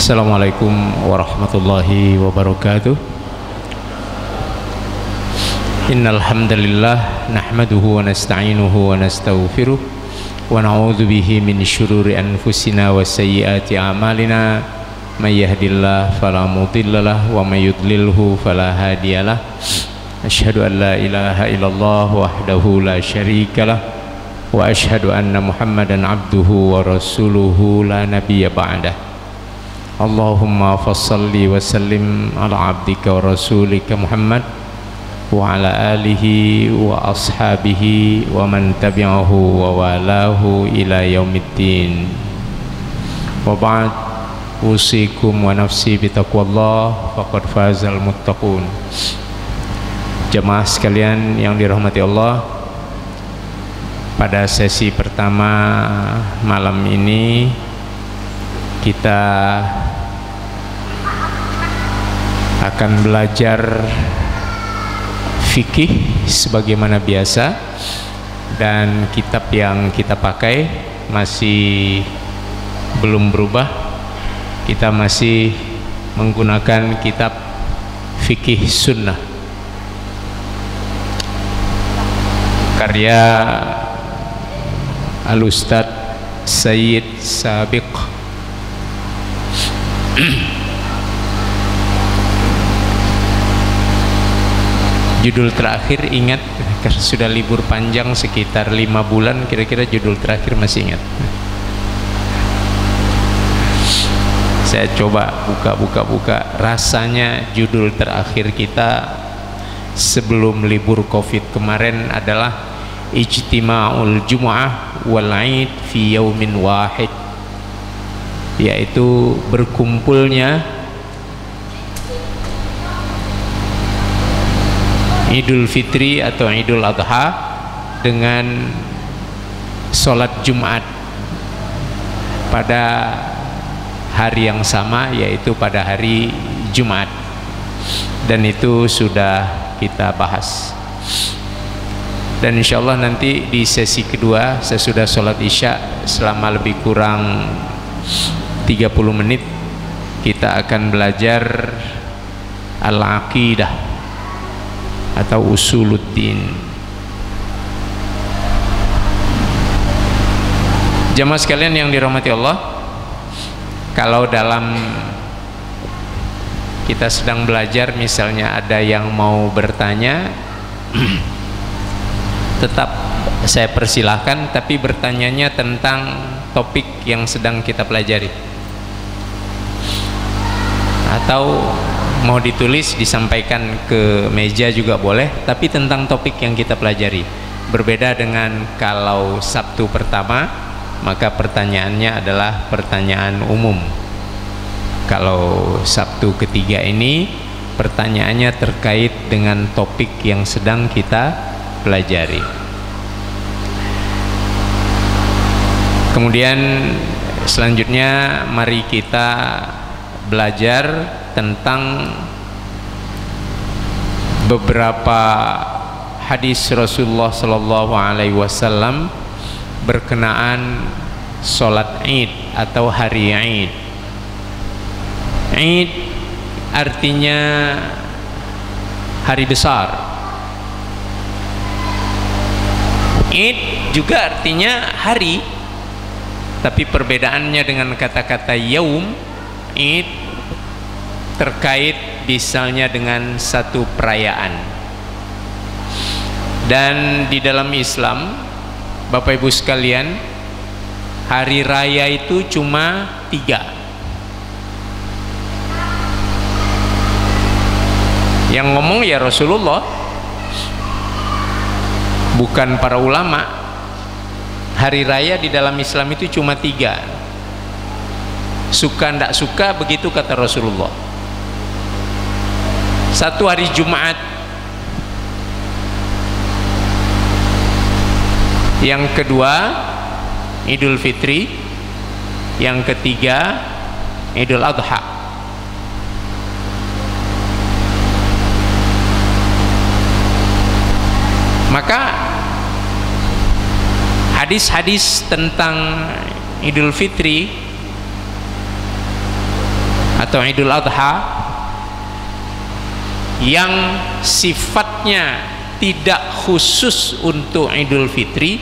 Assalamualaikum warahmatullahi wabarakatuh. Innal hamdalillah nahmaduhu wa nasta'inuhu wa nastaghfiruh wa na'udzu bihi min syururi anfusina wa sayyiati a'malina. May yahdihillahu fala mudhillalah wa may yudlilhu fala hadiyalah. Asyhadu an la ilaha illallah wahdahu la syarikalah wa asyhadu anna Muhammadan abduhu wa rasuluhu la nabiyya ba'dah. Allahumma fassalli wa sallim ala abdika wa rasulika Muhammad wa ala alihi wa ashabihi wa man tabi'ahu wa walahu ila yaumiddin. Wa ba'd, usikum wa nafsi bitaqwallah faqad fazal muttaqun. Jemaah sekalian yang dirahmati Allah, pada sesi pertama malam ini kita akan belajar fikih sebagaimana biasa, dan kitab yang kita pakai masih belum berubah. Kita masih menggunakan kitab fikih sunnah karya Al-Ustadz Sayyid Sabiq. Judul terakhir ingat, karena sudah libur panjang sekitar 5 bulan, kira-kira judul terakhir masih ingat. Saya coba buka, rasanya judul terakhir kita sebelum libur Covid kemarin adalah Ijtima'ul Jum'ah wal 'Id fi yaumin wahid, yaitu berkumpulnya Idul Fitri atau Idul Adha dengan sholat Jumat pada hari yang sama, yaitu pada hari Jumat, dan itu sudah kita bahas. Dan insya Allah nanti di sesi kedua sesudah sholat Isya, selama lebih kurang 30 menit kita akan belajar Al-Aqidah atau Usuluddin. Jamaah sekalian yang dirahmati Allah, kalau dalam kita sedang belajar misalnya ada yang mau bertanya, tetap saya persilahkan, tapi bertanyanya tentang topik yang sedang kita pelajari, atau mau ditulis disampaikan ke meja juga boleh, tapi tentang topik yang kita pelajari. Berbeda dengan kalau Sabtu pertama, maka pertanyaannya adalah pertanyaan umum. Kalau Sabtu ketiga ini pertanyaannya terkait dengan topik yang sedang kita pelajari. Kemudian selanjutnya mari kita belajar tentang beberapa hadis Rasulullah Sallallahu Alaihi Wasallam berkenaan sholat Id atau hari Id. Id artinya hari besar. Id juga artinya hari, tapi perbedaannya dengan kata-kata yaum. Id terkait misalnya dengan satu perayaan, dan di dalam Islam, Bapak Ibu sekalian, hari raya itu cuma 3. Yang ngomong ya Rasulullah, bukan para ulama. Hari raya di dalam Islam itu cuma 3. Suka ndak suka, begitu kata Rasulullah. Satu hari Jumat, yang kedua Idul Fitri, yang ketiga Idul Adha. Maka hadis-hadis tentang Idul Fitri atau Idul Adha yang sifatnya tidak khusus untuk Idul Fitri,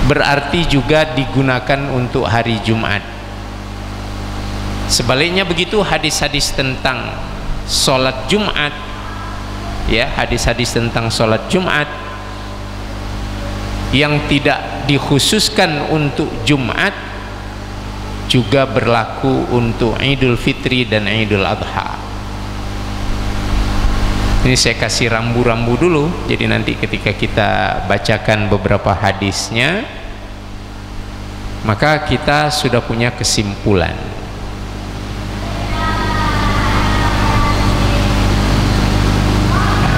berarti juga digunakan untuk hari Jumat. Sebaliknya begitu hadis-hadis tentang sholat Jumat, ya, hadis-hadis tentang sholat Jumat yang tidak dikhususkan untuk Jumat juga berlaku untuk Idul Fitri dan Idul Adha. Ini saya kasih rambu-rambu dulu, jadi nanti ketika kita bacakan beberapa hadisnya, maka kita sudah punya kesimpulan.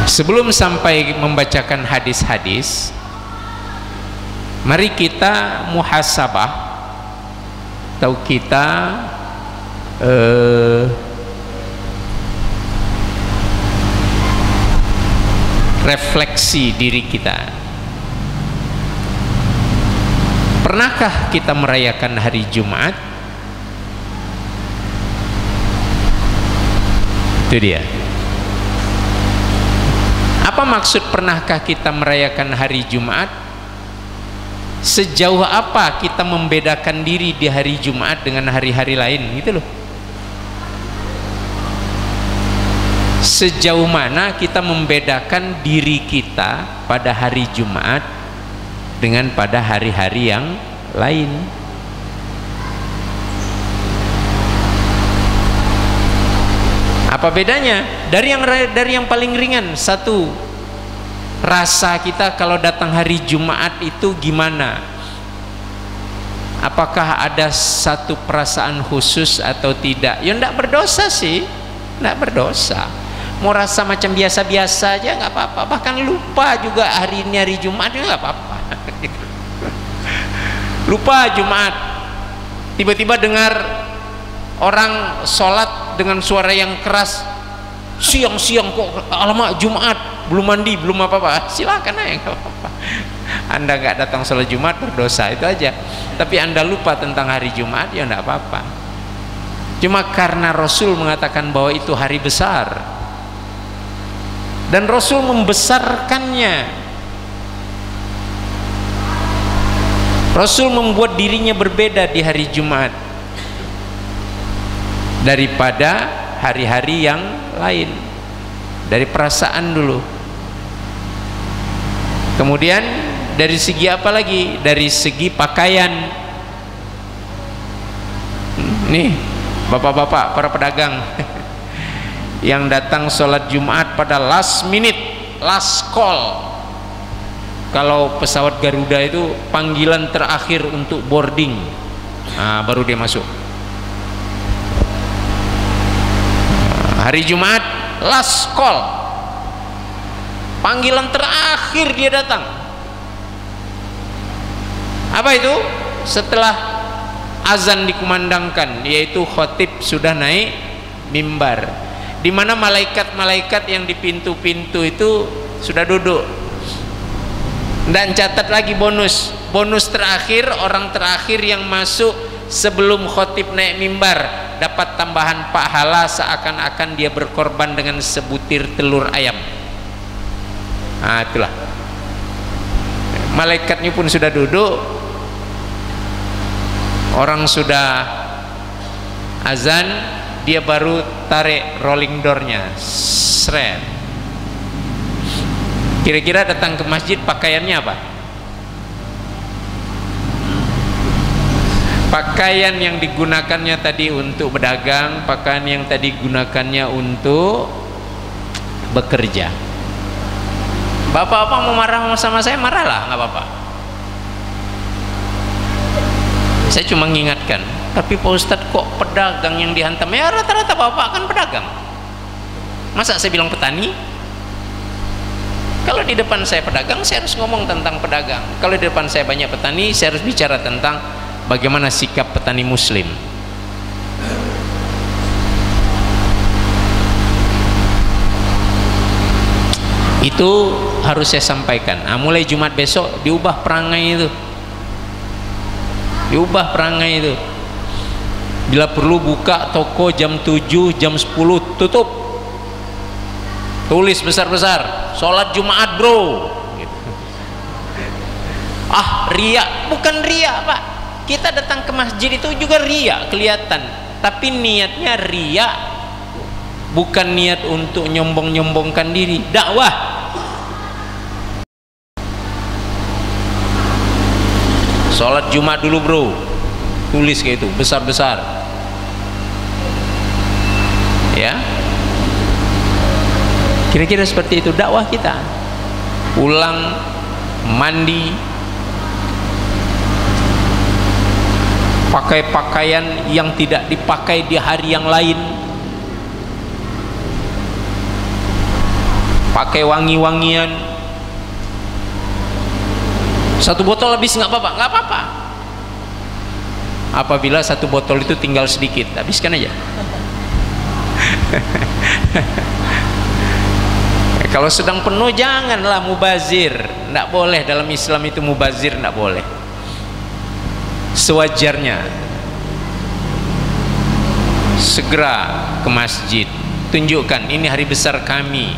Sebelum sampai membacakan hadis-hadis, mari kita muhasabah, atau kita refleksi diri kita. Pernahkah kita merayakan hari Jumat? Itu dia. Apa maksud pernahkah kita merayakan hari Jumat? Sejauh apa kita membedakan diri di hari Jumat dengan hari-hari lain, gitu loh. Sejauh mana kita membedakan diri kita pada hari Jumat dengan pada hari-hari yang lain. Apa bedanya? Dari yang paling ringan, satu, rasa kita kalau datang hari Jumat itu gimana? Apakah ada satu perasaan khusus atau tidak? Ya enggak berdosa sih, enggak berdosa. Mau rasa macam biasa-biasa aja nggak apa-apa, bahkan lupa juga hari ini hari Jumat juga nggak apa-apa. Lupa Jumat, tiba-tiba dengar orang sholat dengan suara yang keras, siang-siang kok, alamak Jumat, belum mandi, belum apa-apa, silakan aja, nggak apa-apa. Anda nggak datang sholat Jumat berdosa, itu aja. Tapi Anda lupa tentang hari Jumat, ya nggak apa-apa. Cuma karena Rasul mengatakan bahwa itu hari besar dan Rasul membesarkannya, Rasul membuat dirinya berbeda di hari Jumat daripada hari-hari yang lain, dari perasaan dulu. Kemudian dari segi apa lagi? Dari segi pakaian. Nih bapak-bapak para pedagang yang datang sholat Jumat pada last minute, last call. Kalau pesawat Garuda itu panggilan terakhir untuk boarding, nah, baru dia masuk. Hari Jumat last call, panggilan terakhir dia datang. Apa itu? Setelah azan dikumandangkan, yaitu khatib sudah naik mimbar, di mana malaikat-malaikat yang di pintu-pintu itu sudah duduk. Dan catat lagi bonus terakhir, orang terakhir yang masuk sebelum khatib naik mimbar dapat tambahan pahala seakan-akan dia berkorban dengan sebutir telur ayam. Nah, itulah. Malaikatnya pun sudah duduk, orang sudah azan, dia baru tarik rolling door-nya, seret. Kira-kira datang ke masjid pakaiannya apa? Pakaian yang digunakannya tadi untuk berdagang, pakaian yang tadi gunakannya untuk bekerja. Bapak-bapak mau marah sama saya, marahlah, nggak apa-apa. Saya cuma mengingatkan. Tapi Pak Ustadz, kok pedagang yang dihantam? Ya rata-rata bapak kan pedagang. Masa saya bilang petani? Kalau di depan saya pedagang, saya harus ngomong tentang pedagang. Kalau di depan saya banyak petani, saya harus bicara tentang bagaimana sikap petani muslim. Itu harus saya sampaikan. Nah, mulai Jumat besok diubah perangai itu. Diubah perangai itu. Bila perlu buka toko jam 7, jam 10 tutup. Tulis besar-besar, sholat Jumat bro. Ah, ria. Bukan ria Pak, kita datang ke masjid itu juga ria kelihatan, tapi niatnya ria, bukan niat untuk nyombong-nyombongkan diri. Dakwah. Sholat Jumat dulu bro, tulis kayak itu besar-besar ya, kira-kira seperti itu dakwah kita. Pulang mandi, pakai pakaian yang tidak dipakai di hari yang lain, pakai wangi-wangian. Satu botol habis nggak apa-apa, nggak apa-apa. Apabila satu botol itu tinggal sedikit, habiskan aja. Kalau sedang penuh janganlah mubazir, nggak boleh. Dalam Islam itu mubazir nggak boleh. Sewajarnya segera ke masjid, tunjukkan ini hari besar kami.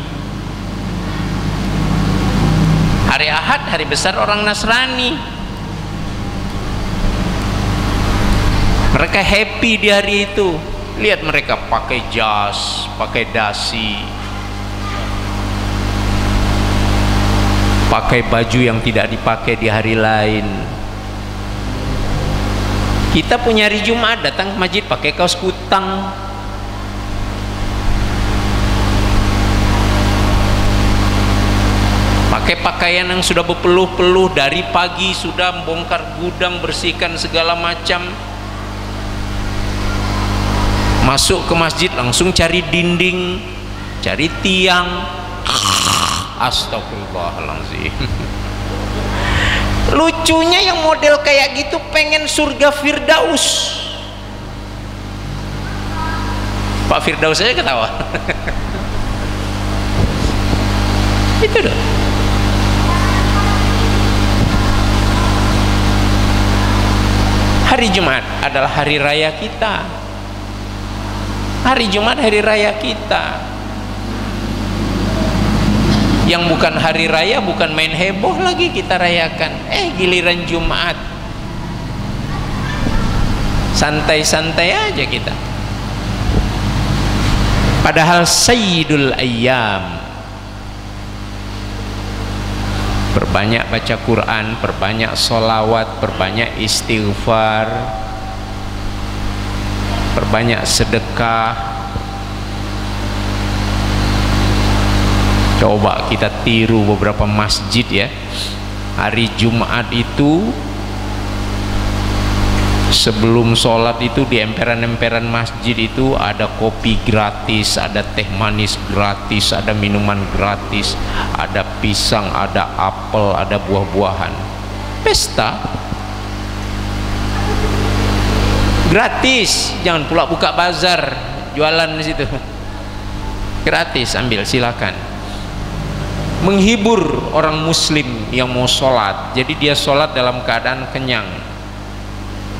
Hari Ahad hari besar orang Nasrani, mereka happy di hari itu. Lihat mereka pakai jas, pakai dasi, pakai baju yang tidak dipakai di hari lain. Kita punya hari Jumat datang ke masjid pakai kaos kutang, pakai pakaian yang sudah berpeluh-peluh, dari pagi sudah bongkar gudang, bersihkan segala macam. Masuk ke masjid langsung cari dinding, cari tiang. Astagfirullahaladzim. Lucunya yang model kayak gitu pengen surga Firdaus. Pak Firdaus aja ketawa. Itu dah. Hari Jumat adalah hari raya kita. Hari Jumat hari raya kita. Yang bukan hari raya, bukan main heboh lagi kita rayakan. Giliran Jumat santai-santai aja kita. Padahal Sayyidul Ayyam. Perbanyak baca Quran, perbanyak sholawat, perbanyak istighfar, perbanyak sedekah. Coba kita tiru beberapa masjid ya. Hari Jumat itu sebelum sholat itu di emperan-emperan masjid itu ada kopi gratis, ada teh manis gratis, ada minuman gratis, ada pisang, ada apel, ada buah-buahan. Pesta gratis. Jangan pula buka bazar jualan di situ. Gratis, ambil silakan. Menghibur orang muslim yang mau sholat, jadi dia sholat dalam keadaan kenyang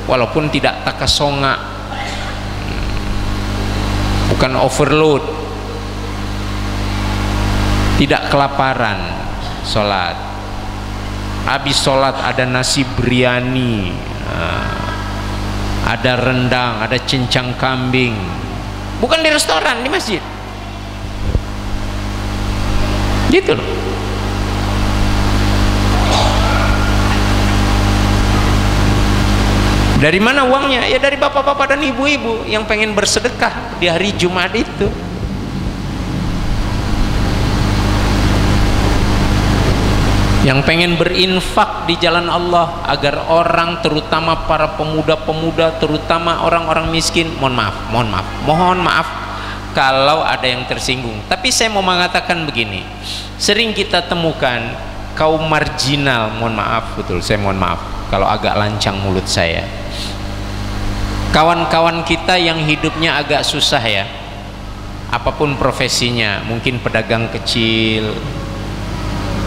walaupun tidak takasonga, bukan overload, tidak kelaparan. Sholat habis sholat ada nasi biryani, ada rendang, ada cincang kambing, bukan di restoran, di masjid gitu loh. Dari mana uangnya? Ya dari bapak-bapak dan ibu-ibu yang pengen bersedekah di hari Jumat itu. Yang pengen berinfak di jalan Allah agar orang, terutama para pemuda-pemuda, terutama orang-orang miskin, mohon maaf kalau ada yang tersinggung. Tapi saya mau mengatakan begini, sering kita temukan kaum marginal, mohon maaf, betul, saya mohon maaf kalau agak lancang mulut saya, kawan-kawan kita yang hidupnya agak susah ya, apapun profesinya, mungkin pedagang kecil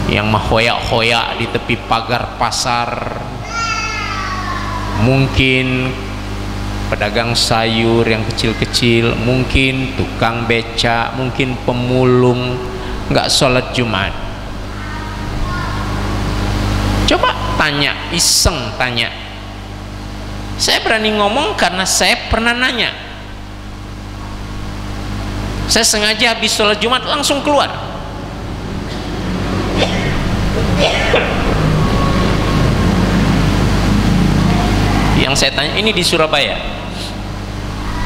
yang menghoyak-hoyak di tepi pagar pasar, mungkin pedagang sayur yang kecil-kecil, mungkin tukang becak, mungkin pemulung, nggak sholat Jumat. Coba tanya, iseng tanya. Saya berani ngomong karena saya pernah nanya. Saya sengaja habis sholat Jumat langsung keluar. Yang saya tanya, ini di Surabaya.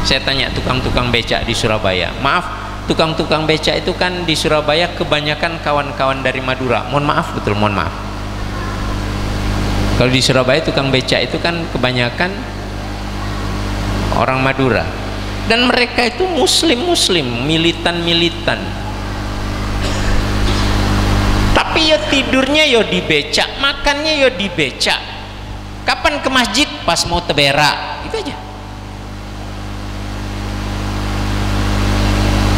Saya tanya tukang-tukang becak di Surabaya. Maaf, tukang-tukang becak itu kan di Surabaya kebanyakan kawan-kawan dari Madura. Mohon maaf, betul, mohon maaf. Kalau di Surabaya tukang becak itu kan kebanyakan orang Madura. Dan mereka itu muslim-muslim, militan-militan. Tapi ya tidurnya ya di becak, makannya ya di becak. Kapan ke masjid? Pas mau teberak, itu aja.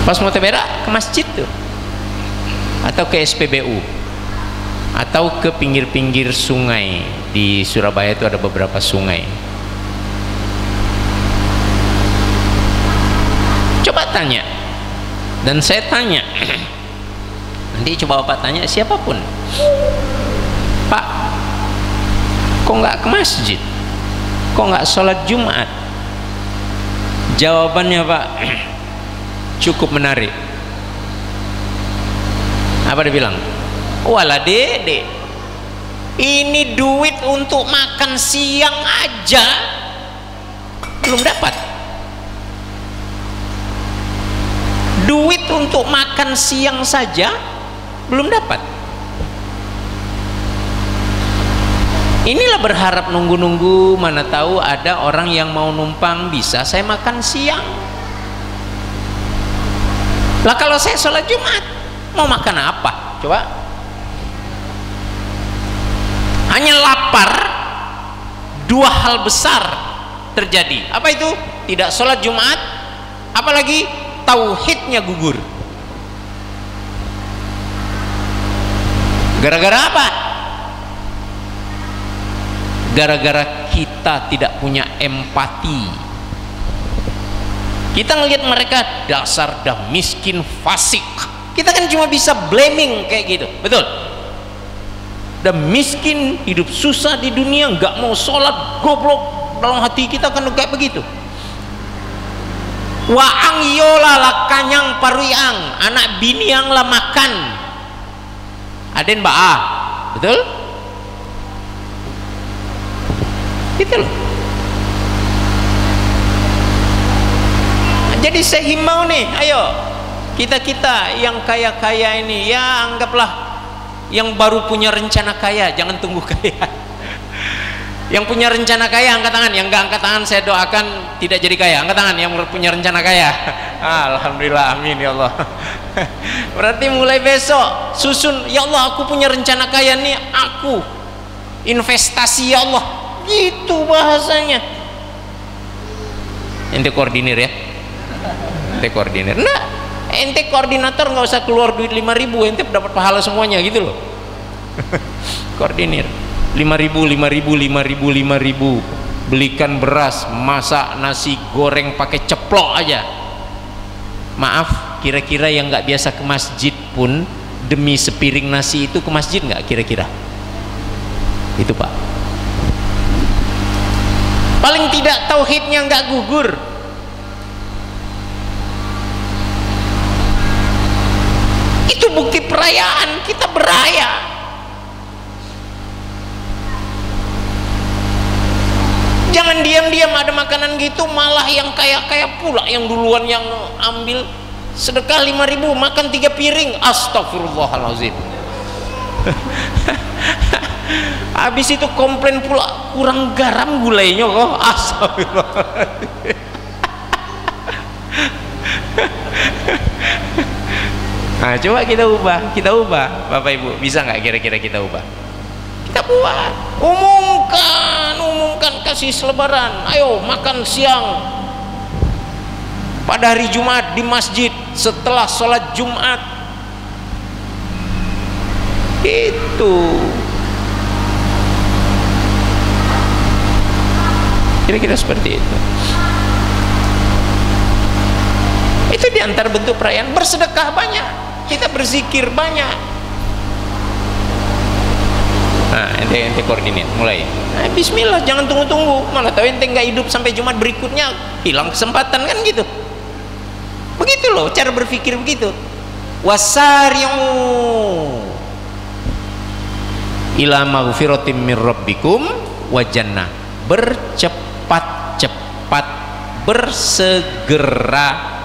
Pas mau teberak ke masjid tuh, atau ke SPBU, atau ke pinggir-pinggir sungai. Di Surabaya itu ada beberapa sungai. Coba tanya, dan saya tanya, nanti coba Bapak tanya siapapun, Pak, kok nggak ke masjid, kok nggak sholat Jumat? Jawabannya Pak cukup menarik. Apa dia bilang? Walah dede, ini duit untuk makan siang aja belum dapat. Duit untuk makan siang saja belum dapat. Inilah berharap nunggu-nunggu, mana tahu ada orang yang mau numpang, bisa saya makan siang. Lah kalau saya sholat Jumat mau makan apa? Coba. Hanya lapar, dua hal besar terjadi. Apa itu? Tidak sholat Jumat, apalagi tauhidnya gugur. Gara-gara apa? Gara-gara kita tidak punya empati. Kita ngelihat mereka dasar dah miskin, fasik. Kita kan cuma bisa blaming kayak gitu, betul? Dah miskin, hidup susah di dunia, nggak mau sholat, goblok. Dalam hati kita kan kayak begitu. Waang yola lah kanyang paruiang, anak bini yang lah makan. Aden baah, betul? Gitu loh. Jadi saya himbau nih, ayo kita yang kaya-kaya ini, ya anggaplah yang baru punya rencana kaya, jangan tunggu kaya. Yang punya rencana kaya angkat tangan, yang enggak angkat tangan saya doakan tidak jadi kaya. Angkat tangan yang punya rencana kaya. Alhamdulillah, amin ya Allah. Berarti mulai besok susun, ya Allah aku punya rencana kaya nih, aku investasi ya Allah, gitu bahasanya. Ente koordinir ya, ente koordinir. Nah, ente koordinator nggak usah keluar duit 5.000, ente dapat pahala semuanya gitu loh. Koordinir 5.000, 5.000, belikan beras, masak nasi goreng pakai ceplok aja. Maaf, kira-kira yang nggak biasa ke masjid pun demi sepiring nasi itu ke masjid nggak kira-kira? Itu Pak. Paling tidak tauhidnya nggak gugur. Itu bukti perayaan, kita beraya. Jangan diam-diam ada makanan gitu, malah yang kaya-kaya pula yang duluan yang ambil. Sedekah 5.000, makan 3 piring, astagfirullahaladzim. Habis itu komplain pula kurang garam gulainya kok, astagfirullahaladzim. Nah coba kita ubah Bapak Ibu, bisa nggak kira-kira kita ubah? Kita buat, umumkan kasih selebaran, ayo makan siang pada hari Jumat di masjid setelah sholat Jumat. Itu kira-kira seperti itu. Itu diantara bentuk perayaan. Bersedekah banyak, kita berzikir banyak. Nah, ente koordinir mulai. Nah, bismillah, jangan tunggu-tunggu. Malah tahu ente nggak hidup sampai Jumat berikutnya, hilang kesempatan kan gitu. Begitu loh cara berpikir begitu. Wasari'u ila maghfiratin min rabbikum wa jannah. Bercepat-cepat, bersegera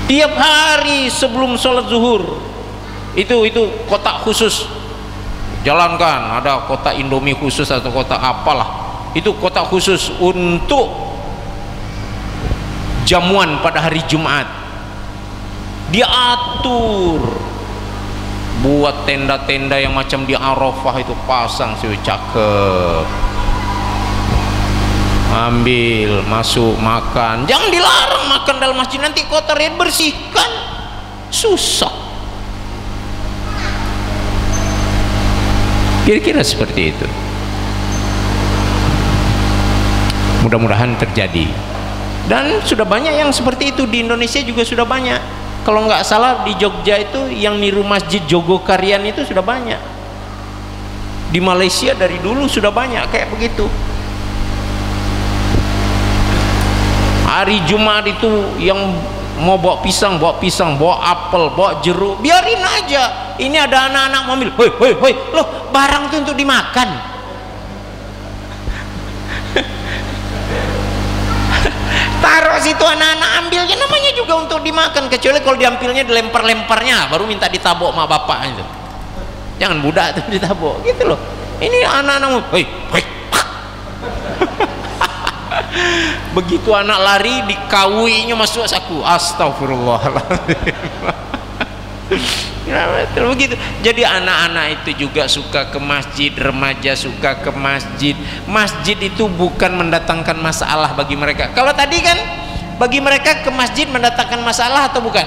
tiap hari sebelum sholat zuhur. Itu kotak khusus. Jalankan, ada kotak Indomie khusus atau kotak apalah. Itu kotak khusus untuk jamuan pada hari Jumat. Dia atur, buat tenda-tenda yang macam di Arafah itu, pasang sih, cakep. Ambil, masuk, makan. Jangan dilarang makan dalam masjid, nanti kotor, ya bersihkan. Susah. Kira-kira seperti itu. Mudah-mudahan terjadi. Dan sudah banyak yang seperti itu di Indonesia juga sudah banyak. Kalau nggak salah di Jogja itu yang niru masjid Jogokarian itu sudah banyak. Di Malaysia dari dulu sudah banyak kayak begitu. Hari Jumat itu yang mau bawa pisang, bawa apel, bawa jeruk, biarin aja. Ini ada anak-anak mau ambil, hoi, loh barang itu untuk dimakan. Taruh situ anak-anak ambilnya, namanya juga untuk dimakan, kecuali kalau diambilnya dilempar-lemparnya baru minta ditabok sama bapak itu. Jangan budak itu ditabok gitu loh. Ini anak-anak hoi. Begitu anak lari dikawuinya masuk saku. Astagfirullahaladzim. Begitu. Jadi anak-anak itu juga suka ke masjid, remaja suka ke masjid. Masjid itu bukan mendatangkan masalah bagi mereka. Kalau tadi kan bagi mereka ke masjid mendatangkan masalah atau bukan?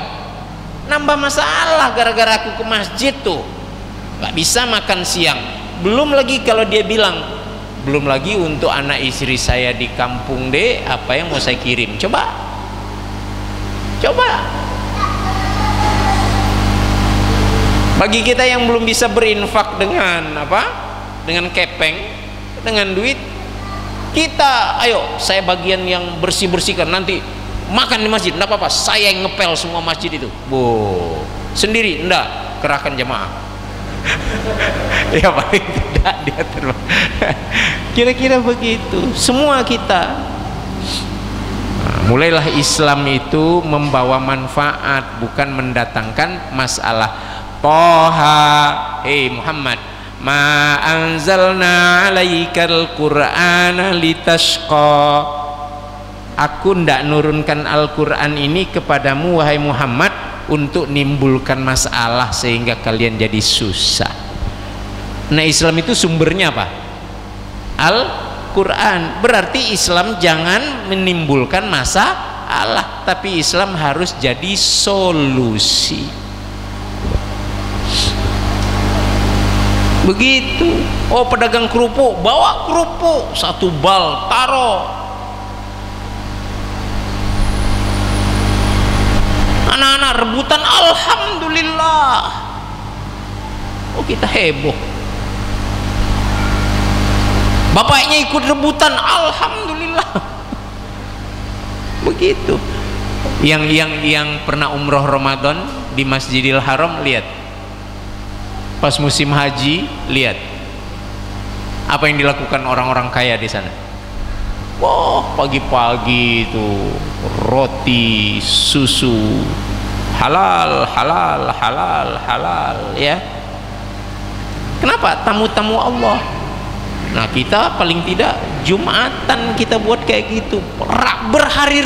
Nambah masalah gara-gara aku ke masjid tuh. Gak bisa makan siang. Belum lagi kalau dia bilang, belum lagi untuk anak istri saya di kampung deh, apa yang mau saya kirim? Coba. Bagi kita yang belum bisa berinfak dengan apa? Dengan kepeng, dengan duit, kita ayo saya bagian yang bersih-bersihkan, nanti makan di masjid, enggak apa-apa, saya yang ngepel semua masjid itu. Sendiri enggak, kerahkan jamaah. Ya paling tidak dia terbang. Kira-kira begitu. Semua kita. Nah, mulailah Islam itu membawa manfaat, bukan mendatangkan masalah. Toha, Muhammad, ma anzalna alaikal qur'ana litashqa. Aku ndak nurunkan Al-Quran ini kepadamu wahai Muhammad untuk nimbulkan masalah sehingga kalian jadi susah. Nah, Islam itu sumbernya apa? Al-Quran. Berarti Islam jangan menimbulkan masalah, tapi Islam harus jadi solusi. Begitu. Oh, pedagang kerupuk, bawa kerupuk satu bal, taruh. Anak-anak rebutan, alhamdulillah. Oh, kita heboh. Bapaknya ikut rebutan, alhamdulillah. Begitu. Yang pernah umroh Ramadan di Masjidil Haram, lihat. Pas musim haji, lihat apa yang dilakukan orang-orang kaya di sana. Wah, pagi-pagi itu roti, susu, halal, ya. Kenapa? Tamu-tamu Allah. Nah, kita paling tidak Jumatan kita buat kayak gitu, berhari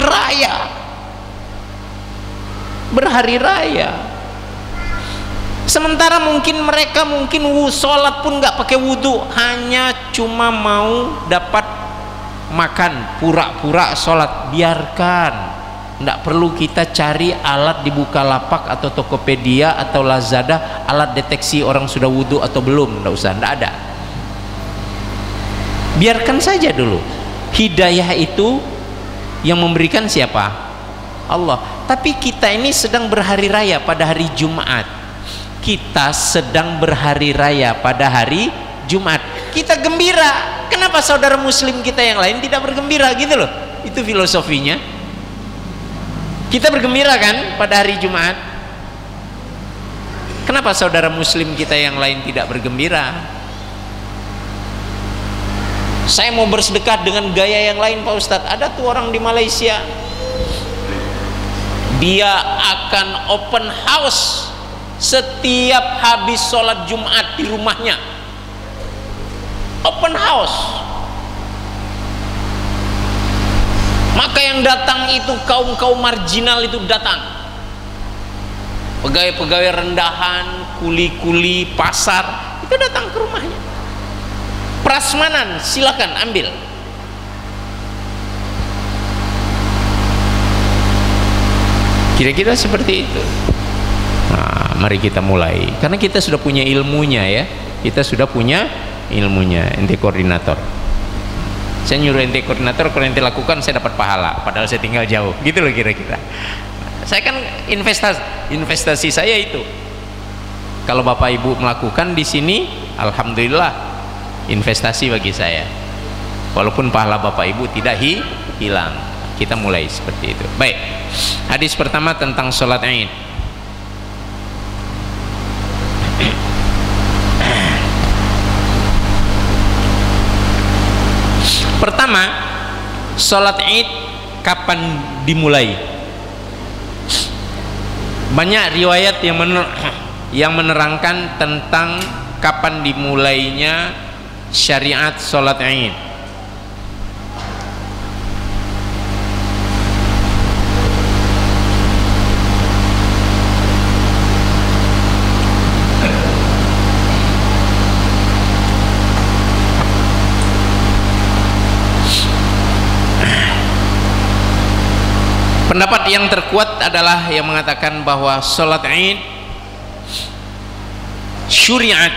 raya. Sementara mereka mungkin sholat pun nggak pakai wudhu, hanya cuma mau dapat makan, pura-pura sholat. Biarkan, nggak perlu kita cari alat di Bukalapak atau Tokopedia atau Lazada, alat deteksi orang sudah wudhu atau belum. Nggak usah, nggak ada. Biarkan saja dulu. Hidayah itu yang memberikan siapa? Allah. Tapi kita ini sedang berhari raya pada hari Jumat. Kita sedang berhari raya pada hari Jumat. Kita gembira. Kenapa saudara muslim kita yang lain tidak bergembira gitu loh? Itu filosofinya. Kita bergembira kan pada hari Jumat. Kenapa saudara muslim kita yang lain tidak bergembira? Saya mau bersedekah dengan gaya yang lain Pak Ustadz. Ada tuh orang di Malaysia, dia akan open house setiap habis sholat Jumat di rumahnya. Open house. Maka yang datang itu kaum-kaum marginal itu datang. Pegawai-pegawai rendahan, kuli-kuli pasar itu datang ke rumahnya. Prasmanan silakan ambil. Kira-kira seperti itu. Nah, mari kita mulai. Karena kita sudah punya ilmunya ya. Kita sudah punya ilmunya. Ente koordinator. Saya nyuruh ente koordinator, kalau ente lakukan saya dapat pahala. Padahal saya tinggal jauh. Gitu loh kira-kira. Saya kan investasi saya itu. Kalau Bapak Ibu melakukan di sini, alhamdulillah investasi bagi saya. Walaupun pahala Bapak Ibu tidak hilang. Kita mulai seperti itu. Baik. Hadis pertama tentang sholat Id. Pertama, sholat Id kapan dimulai? Banyak riwayat yang menerangkan tentang kapan dimulainya syariat sholat Id. Pendapat yang terkuat adalah yang mengatakan bahwa sholat Id syariat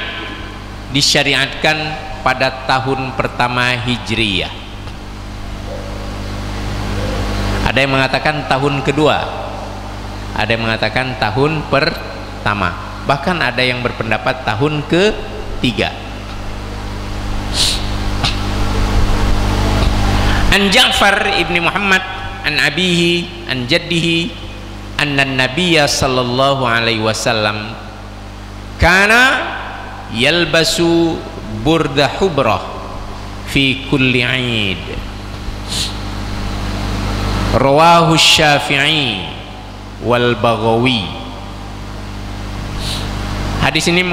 disyariatkan pada tahun pertama Hijriyah. Ada yang mengatakan tahun kedua, ada yang mengatakan tahun pertama, bahkan ada yang berpendapat tahun ketiga. An Ja'far ibni Muhammad an abihi an jaddihi anna nabiyya sallallahu alaihi wasallam kana yalbasu burda hubrah fi kulli Eid. Rawahu Syafi'i wal Baghawi. Hadis ini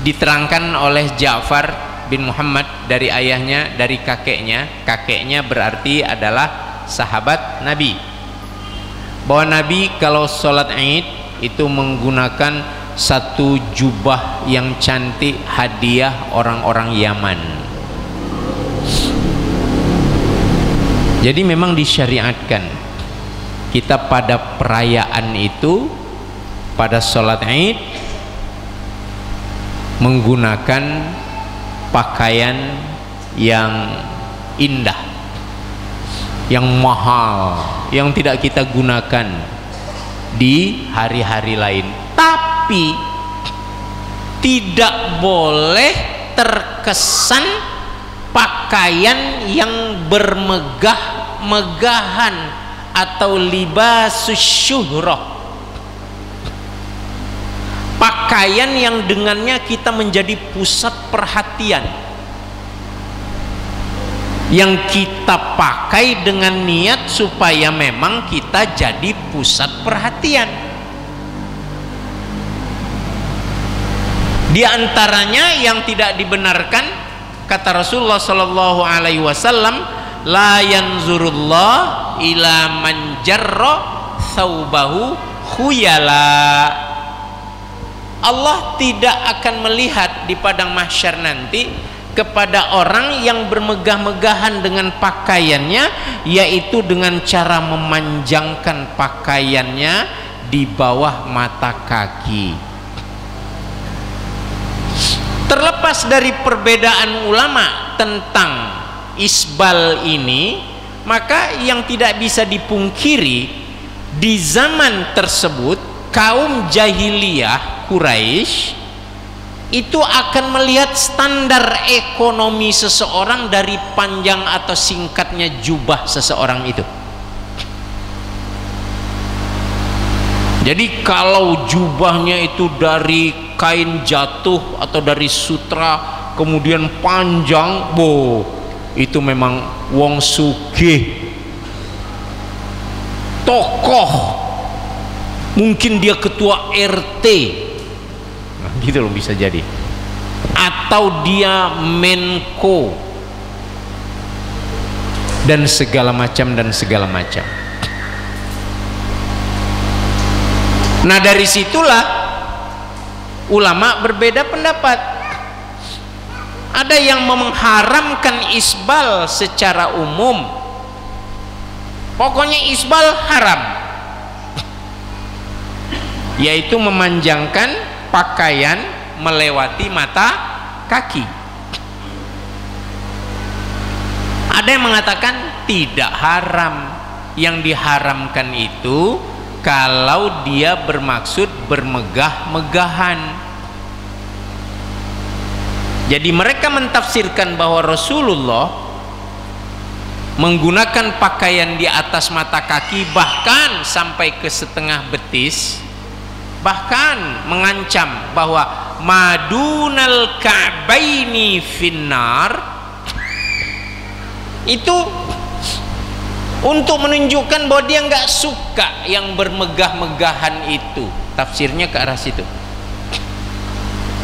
diterangkan oleh Ja'far bin Muhammad dari ayahnya, dari kakeknya. Kakeknya berarti adalah sahabat Nabi, bahwa Nabi kalau sholat Id itu menggunakan satu jubah yang cantik hadiah orang-orang Yaman. Jadi memang disyariatkan kita pada perayaan itu, pada sholat Id, menggunakan pakaian yang indah, yang mahal, yang tidak kita gunakan di hari-hari lain. Tapi tidak boleh terkesan pakaian yang bermegah-megahan atau libasus syuhrah, pakaian yang dengannya kita menjadi pusat perhatian, yang kita pakai dengan niat supaya memang kita jadi pusat perhatian. Di antaranya yang tidak dibenarkan, kata Rasulullah sallallahu alaihi wasallam, la yanzurullah ila man jarra thawbahu khuyala. Allah tidak akan melihat di padang mahsyar nanti kepada orang yang bermegah-megahan dengan pakaiannya, yaitu dengan cara memanjangkan pakaiannya di bawah mata kaki. Terlepas dari perbedaan ulama tentang isbal ini, maka yang tidak bisa dipungkiri Di zaman tersebut kaum jahiliyah Quraisy itu akan melihat standar ekonomi seseorang dari panjang atau singkatnya jubah seseorang itu. Jadi kalau jubahnya itu dari kain jatuh atau dari sutra kemudian panjang, itu memang wong sugih, tokoh, mungkin dia ketua RT, nah, gitu loh bisa jadi, atau dia Menko dan segala macam. Nah dari situlah ulama berbeda pendapat. Ada yang mengharamkan isbal secara umum, pokoknya isbal haram, yaitu memanjangkan pakaian melewati mata kaki. Ada yang mengatakan tidak haram, yang diharamkan itu kalau dia bermaksud bermegah-megahan. Jadi mereka mentafsirkan bahwa Rasulullah menggunakan pakaian di atas mata kaki bahkan sampai ke setengah betis, bahkan mengancam bahwa madunal ka'baini finnar, itu untuk menunjukkan bahwa dia nggak suka yang bermegah-megahan itu. Tafsirnya ke arah situ.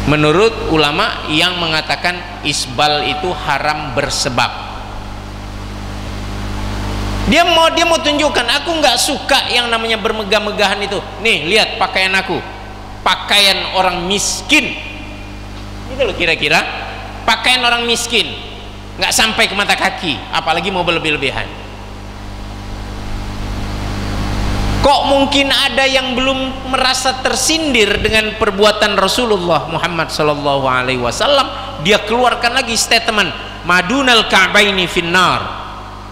Menurut ulama yang mengatakan isbal itu haram bersebab, dia mau tunjukkan, aku nggak suka yang namanya bermegah-megahan itu. Nih lihat pakaian aku, pakaian orang miskin. Itu loh kira-kira pakaian orang miskin, nggak sampai ke mata kaki, apalagi mau berlebih-lebihan. Kok mungkin ada yang belum merasa tersindir dengan perbuatan Rasulullah Muhammad sallallahu alaihi wasallam? Dia keluarkan lagi statement madunal ka'baini finnar,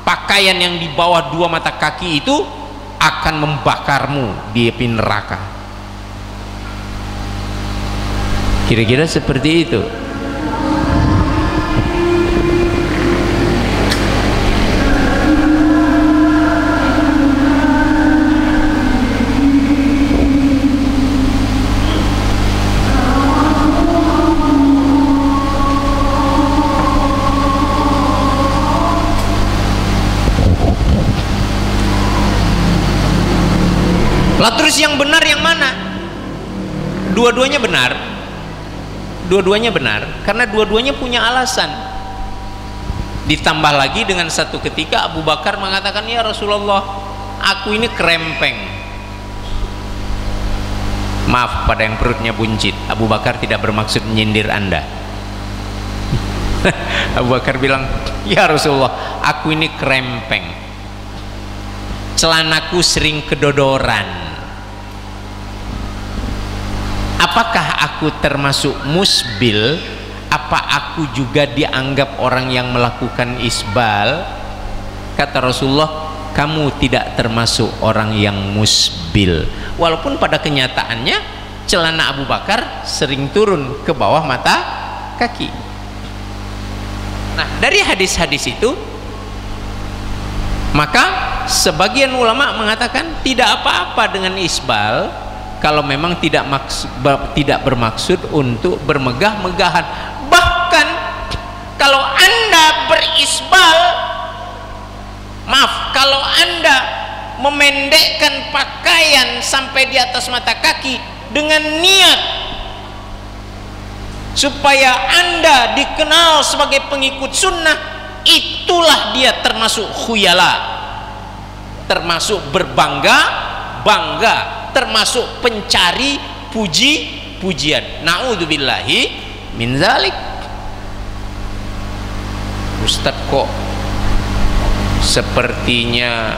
pakaian yang di bawah dua mata kaki itu akan membakarmu di api neraka. Kira-kira seperti itu. Lah terus yang benar yang mana? Dua-duanya benar. Dua-duanya benar karena dua-duanya punya alasan. Ditambah lagi dengan satu ketika Abu Bakar mengatakan, ya Rasulullah, aku ini kerempeng. Maaf pada yang perutnya buncit, Abu Bakar tidak bermaksud menyindir Anda. Abu Bakar bilang, ya Rasulullah, aku ini kerempeng, celanaku sering kedodoran. Apakah aku termasuk musbil? Apa aku juga dianggap orang yang melakukan isbal? Kata Rasulullah, kamu tidak termasuk orang yang musbil. Walaupun pada kenyataannya celana Abu Bakar sering turun ke bawah mata kaki. Nah dari hadis-hadis itu, maka sebagian ulama mengatakan tidak apa-apa dengan isbal kalau memang tidak bermaksud untuk bermegah-megahan. Bahkan kalau Anda berisbal, maaf, kalau Anda memendekkan pakaian sampai di atas mata kaki dengan niat supaya Anda dikenal sebagai pengikut sunnah, itulah dia termasuk khuyala, termasuk berbangga-bangga, termasuk pencari puji-pujian. Na'udzubillahi min zalik. Ustadz kok sepertinya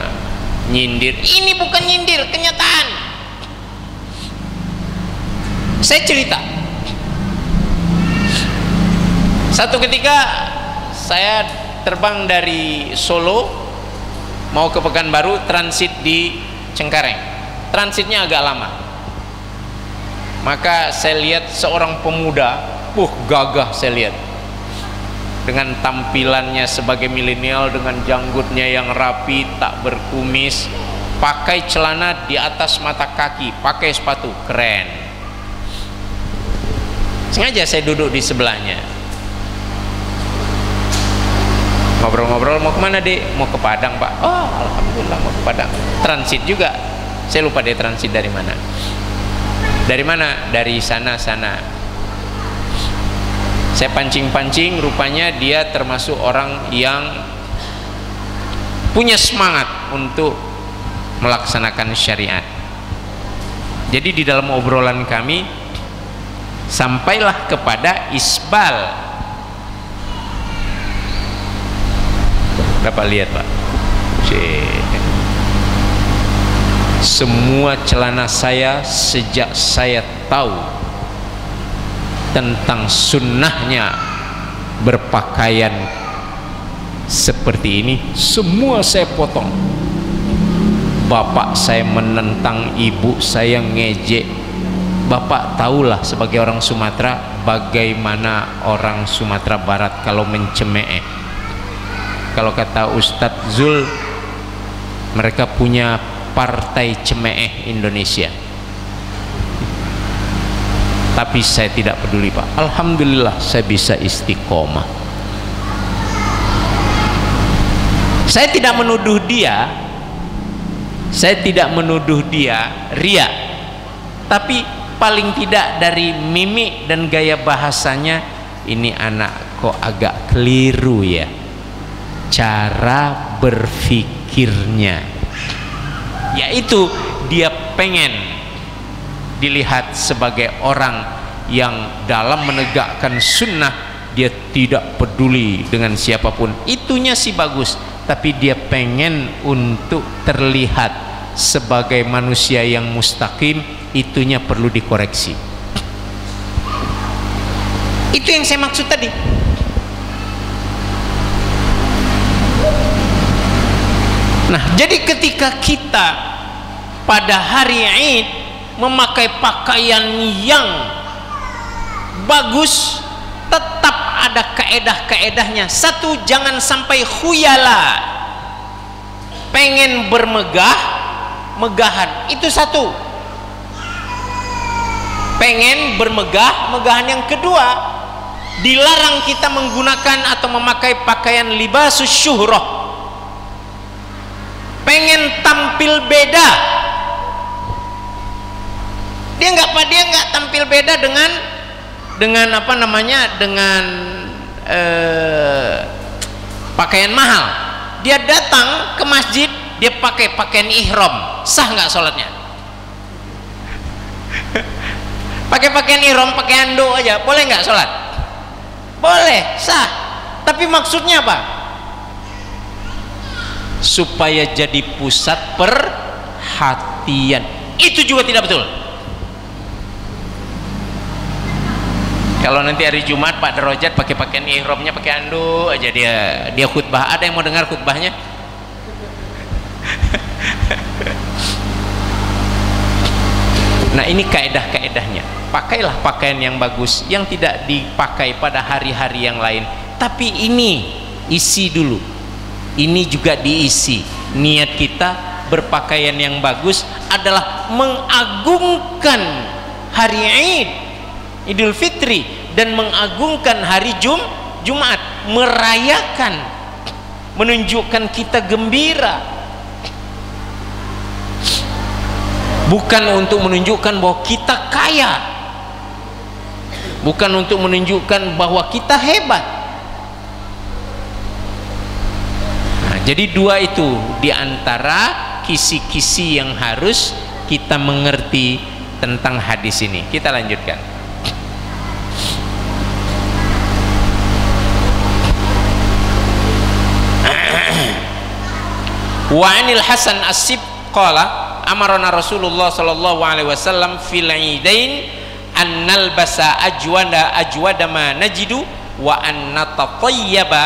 nyindir? Ini bukan nyindir, kenyataan. Saya cerita, satu ketika saya terbang dari Solo mau ke Pekanbaru, transit di Cengkareng. transitnya agak lama. Maka saya lihat seorang pemuda, gagah saya lihat, dengan tampilannya sebagai milenial, dengan janggutnya yang rapi, tak berkumis, pakai celana di atas mata kaki, pakai sepatu, keren. Sengaja saya duduk di sebelahnya, ngobrol-ngobrol. Mau kemana dek? Mau ke Padang pak. Oh alhamdulillah mau ke Padang. Transit juga, saya lupa dia transit dari mana. Dari mana? Dari sana-sana. Saya pancing-pancing, rupanya dia termasuk orang yang punya semangat untuk melaksanakan syariat. Jadi di dalam obrolan kami sampailah kepada isbal. Dapat lihat pak, semua celana saya sejak saya tahu tentang sunnahnya berpakaian seperti ini, semua saya potong. Bapak saya menentang, ibu saya ngejek. Bapak tahulah sebagai orang Sumatera bagaimana orang Sumatera Barat kalau menceme'eh. Kalau kata Ustadz Zul, mereka punya partai ceme'eh Indonesia. Tapi saya tidak peduli pak. Alhamdulillah saya bisa istiqomah. Saya tidak menuduh dia, saya tidak menuduh dia ria, tapi paling tidak dari mimik dan gaya bahasanya, ini anak kok agak keliru ya cara berfikirnya, yaitu dia pengen dilihat sebagai orang yang dalam menegakkan sunnah dia tidak peduli dengan siapapun. Itunya sih bagus, tapi dia pengen untuk terlihat sebagai manusia yang mustaqim, itunya perlu dikoreksi. Itu yang saya maksud tadi. Nah, jadi ketika kita pada hari Id memakai pakaian yang bagus, tetap ada kaedah-kaedahnya. Satu, jangan sampai khuyala, pengen bermegah, megahan. Itu satu, pengen bermegah, megahan. Yang kedua, dilarang kita menggunakan atau memakai pakaian libasus syuhrah, pengen tampil beda. Dia nggak tampil beda dengan apa namanya, dengan pakaian mahal. Dia datang ke masjid, dia pakai pakaian ihram, sah nggak sholatnya? Pakai pakaian ihram, pakai ando aja, boleh nggak sholat? Boleh, sah. Tapi maksudnya apa? Supaya jadi pusat perhatian. Itu juga tidak betul. Kalau nanti hari Jumat Pak Derajat pakai pakaian ihramnya, pakai ando aja, dia khutbah, ada yang mau dengar khutbahnya? Nah, ini kaedah-kaedahnya. Pakailah pakaian yang bagus, yang tidak dipakai pada hari-hari yang lain. Tapi ini isi dulu, ini juga diisi. Niat kita berpakaian yang bagus adalah mengagungkan hari Id, Idul Fitri, dan mengagungkan hari Jumat, merayakan, menunjukkan kita gembira, bukan untuk menunjukkan bahwa kita kaya, bukan untuk menunjukkan bahwa kita hebat. Nah, jadi dua itu diantara kisi-kisi yang harus kita mengerti tentang hadis ini. Kita lanjutkan. Wa 'anil Hasan As-Sib qala amarana Rasulullah sallallahu alaihi wasallam fil 'idain an nalbasa ajwada ma najidu wa an natatayyaba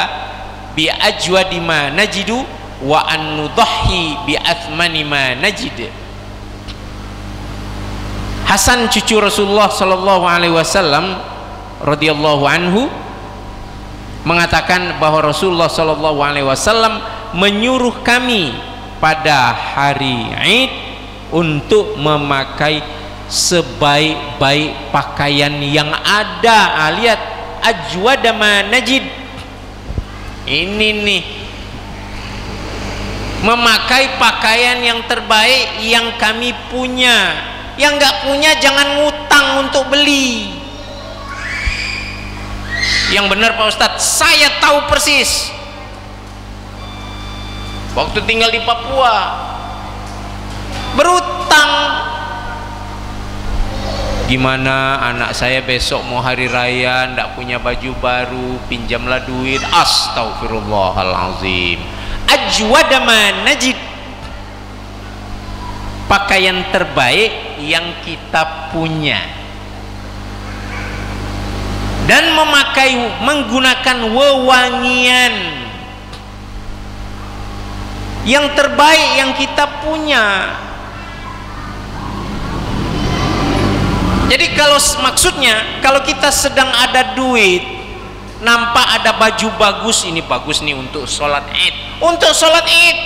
bi ajwadi ma najidu wa an nudahhi bi athmani ma najid. Hasan cucu Rasulullah sallallahu alaihi wasallam radhiyallahu anhu mengatakan bahwa Rasulullah sallallahu alaihi wasallam menyuruh kami pada hari Id untuk memakai sebaik-baik pakaian yang ada. Lihat, ajwada ma najid. Ini nih, memakai pakaian yang terbaik yang kami punya. Yang nggak punya jangan ngutang untuk beli. Yang benar Pak Ustadz, saya tahu persis waktu tinggal di Papua berutang. Gimana anak saya besok mau hari raya ndak punya baju baru, pinjamlah duit. Astagfirullahalazim. Ajwada ma najid, pakaian terbaik yang kita punya, dan menggunakan wewangian yang terbaik yang kita punya. Jadi kalau maksudnya, kalau kita sedang ada duit, nampak ada baju bagus, ini bagus nih untuk sholat Id, untuk sholat Id,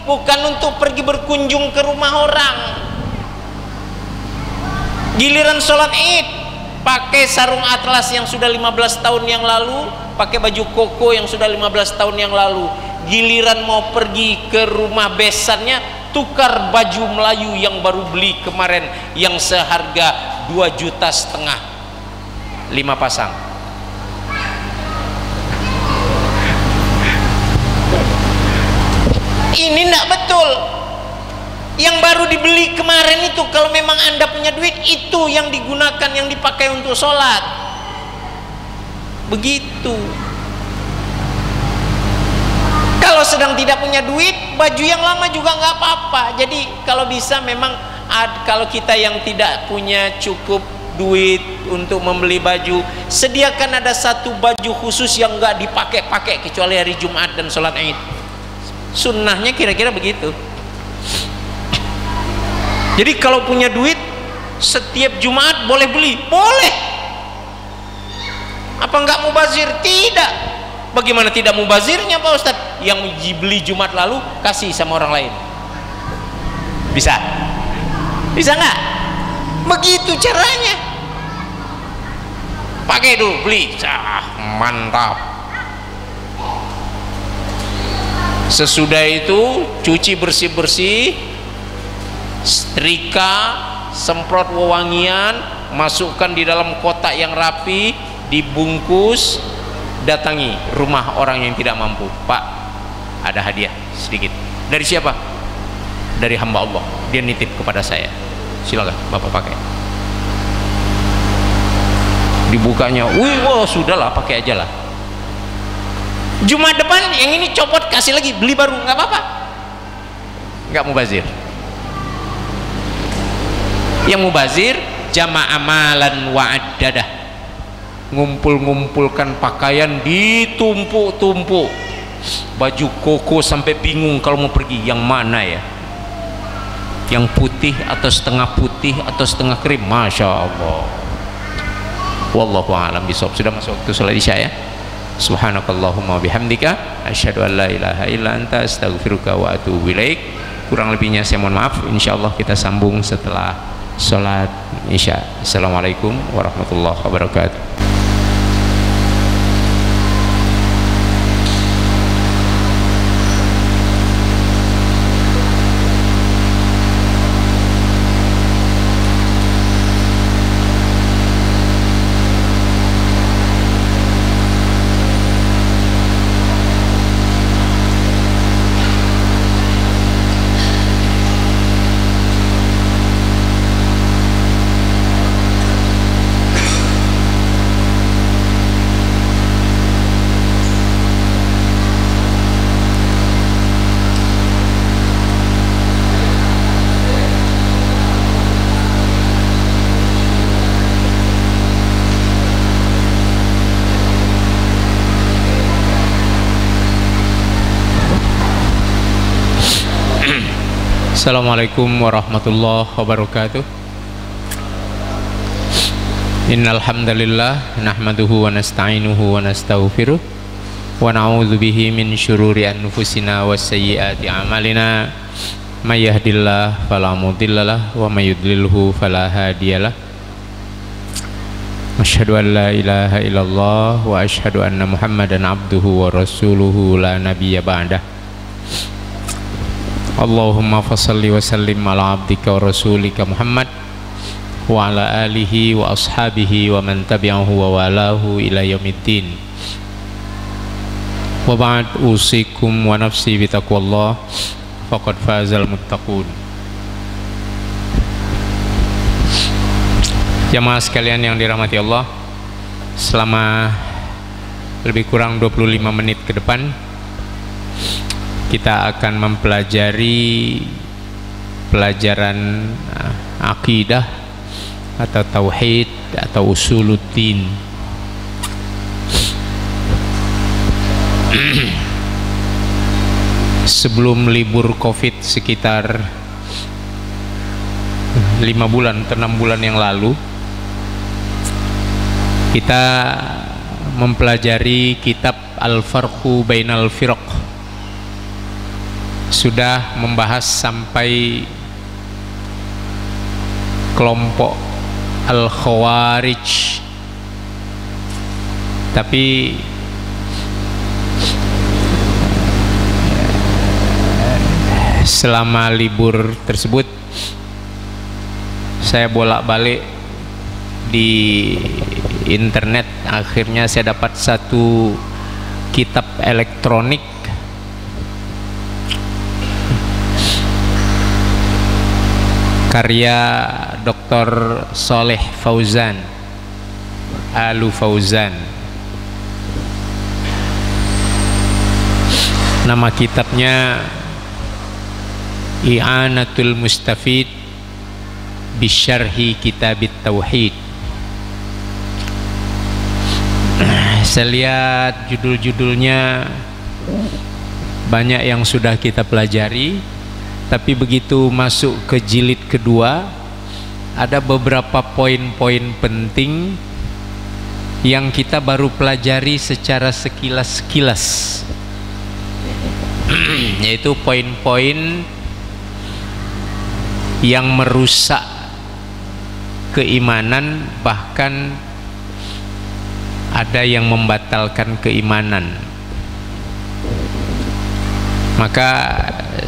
bukan untuk pergi berkunjung ke rumah orang. Giliran sholat Id pakai sarung atlas yang sudah 15 tahun yang lalu, pakai baju koko yang sudah 15 tahun yang lalu. Giliran mau pergi ke rumah besannya, tukar baju Melayu yang baru beli kemarin yang seharga 2,5 juta, 5 pasang. Ini tidak betul. Yang baru dibeli kemarin itu, kalau memang Anda punya duit, itu yang digunakan, yang dipakai untuk sholat. Begitu. Kalau sedang tidak punya duit, baju yang lama juga nggak apa-apa. Jadi kalau bisa memang kalau kita yang tidak punya cukup duit untuk membeli baju, sediakan ada satu baju khusus yang nggak dipakai-pakai kecuali hari Jumat dan sholat Id. Sunnahnya kira-kira begitu. Jadi kalau punya duit, setiap Jumat boleh beli, boleh. Apa nggak mubazir? Tidak. Bagaimana tidak mubazirnya Pak Ustadz? Yang dibeli Jumat lalu kasih sama orang lain. Bisa? Bisa nggak? Begitu caranya. Pakai dulu, beli. Mantap. Sesudah itu cuci bersih-bersih, setrika, semprot wewangian, masukkan di dalam kotak yang rapi, dibungkus, datangi rumah orang yang tidak mampu. Pak, ada hadiah sedikit. Dari siapa? Dari hamba Allah, dia nitip kepada saya, silakan Bapak pakai. Dibukanya, wih, wah, sudahlah, pakai aja lah. Jumat depan yang ini copot, kasih lagi, beli baru, nggak apa-apa. Nggak mubazir. Yang mubazir jama' amalan wa addadah, ngumpul-ngumpulkan pakaian, ditumpuk-tumpuk, baju koko sampai bingung kalau mau pergi yang mana ya, yang putih atau setengah putih atau setengah krim. Masya Allah. Wallahu a'lam bishawab. Sudah masuk waktu sholat isya ya. Subhanakallahumma bihamdika asyhadu an la ilaha illa anta astaghfiruka wa atubu ilaik. Kurang lebihnya saya mohon maaf. Insyaallah kita sambung setelah sholat isya. Assalamualaikum warahmatullahi wabarakatuh. Assalamualaikum warahmatullahi wabarakatuh. Innal hamdalillah nahmaduhu wa nasta'inuhu wa nastaghfiruh wa na'udzu bihi min syururi anfusina wa sayyiati a'malina may yahdihillahu fala mudhillalah wa may yudlilhu fala hadiyalah. Asyhadu an la ilaha illallah wa asyhadu anna Muhammadan abduhu wa rasuluhu la nabiyya ba'dah. Allahumma fassalli wa sallim ala abdika wa rasulika Muhammad wa ala alihi wa ashabihi wa man tabi'ahu wa walahu ila yaumiddin. Wa ba'd, usikum wa nafsi bi taqwallah faqad fazal muttaqun. Jamaah sekalian yang dirahmati Allah, selama lebih kurang 25 menit ke depan kita akan mempelajari pelajaran akidah atau tauhid atau usuluddin. Sebelum libur Covid sekitar 5 bulan atau 6 bulan yang lalu, kita mempelajari kitab Al-Farqu Bainal Firaq. Sudah membahas sampai kelompok Al-Khawarij, tapi selama libur tersebut saya bolak-balik di internet, akhirnya saya dapat satu kitab elektronik karya Dr. Soleh Fauzan Alu Fauzan. Nama kitabnya I'anatul Mustafid Bisyarhi Kitabit Tauhid. Saya lihat judul-judulnya banyak yang sudah kita pelajari, tapi begitu masuk ke jilid kedua ada beberapa poin-poin penting yang kita baru pelajari secara sekilas-sekilas, yaitu poin-poin yang merusak keimanan, bahkan ada yang membatalkan keimanan. Maka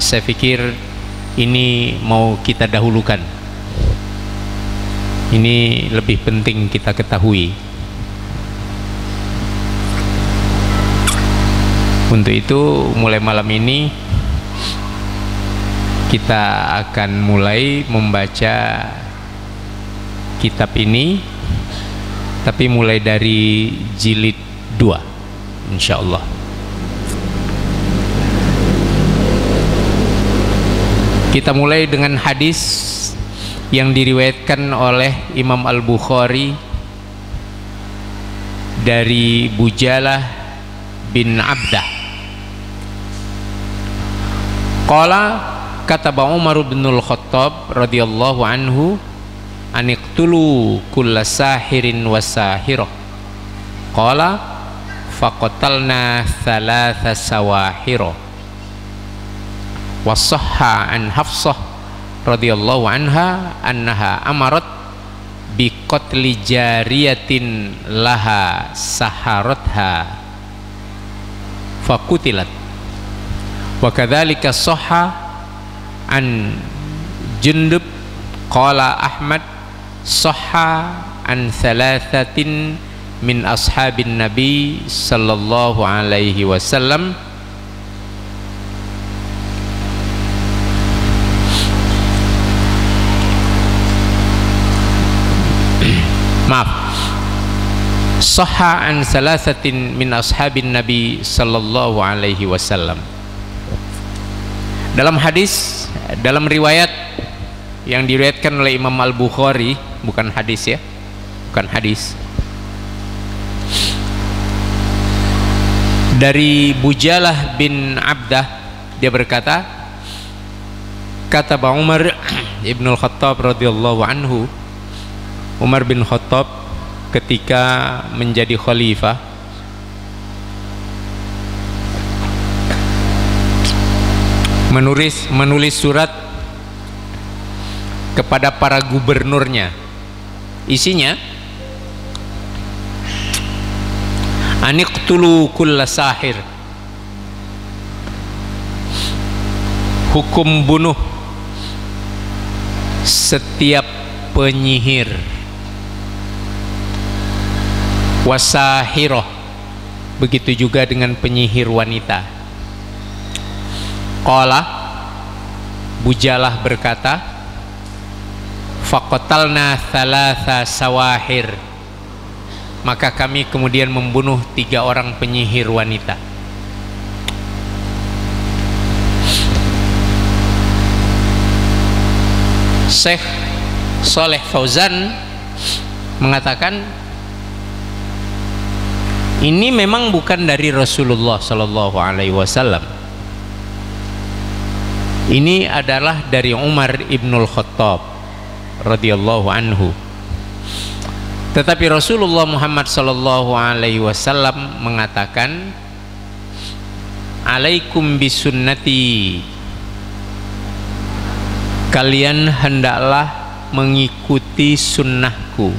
saya pikir ini mau kita dahulukan. Ini lebih penting kita ketahui. Untuk itu mulai malam ini kita akan mulai membaca kitab ini, tapi mulai dari jilid 2 insyaallah. Kita mulai dengan hadis yang diriwayatkan oleh Imam Al-Bukhari dari Bujalah bin Abdah. Qala kataba Umar bin Al-Khattab radhiyallahu anhu aniqtulu kulla sahirin wa sahirah. Qala faqatalna thalatha sawahira. Wa sahha an Hafsah radhiyallahu anha annaha amarat bi qatli jariyatin laha saharatha fakutilat. Wa kadzalika sahha an Jundub qala Ahmad sahha an thalathatin min ashabin nabi sallallahu alaihi wasallam sahha an thalathatin min ashabin nabi sallallahu alaihi wasallam. Dalam hadis, dalam riwayat yang diriwayatkan oleh Imam Al-Bukhari, bukan hadis ya, bukan hadis, dari Bujalah bin Abdah, dia berkata, kata Umar ibnul Khattab radhiyallahu anhu, Umar bin Khattab ketika menjadi khalifah menulis surat kepada para gubernurnya. Isinya, aniqtulu kulla sahir, hukum bunuh setiap penyihir, wasahiroh, begitu juga dengan penyihir wanita. Qala, Bujalah berkata, faqatalna thalatha sawahir, maka kami kemudian membunuh 3 orang penyihir wanita. Syekh Shalih Fauzan mengatakan, ini memang bukan dari Rasulullah Sallallahu Alaihi Wasallam. Ini adalah dari Umar ibnul Khattab radhiyallahu anhu. Tetapi Rasulullah Muhammad Sallallahu Alaihi Wasallam mengatakan, alaikum bisunnati, kalian hendaklah mengikuti sunnahku,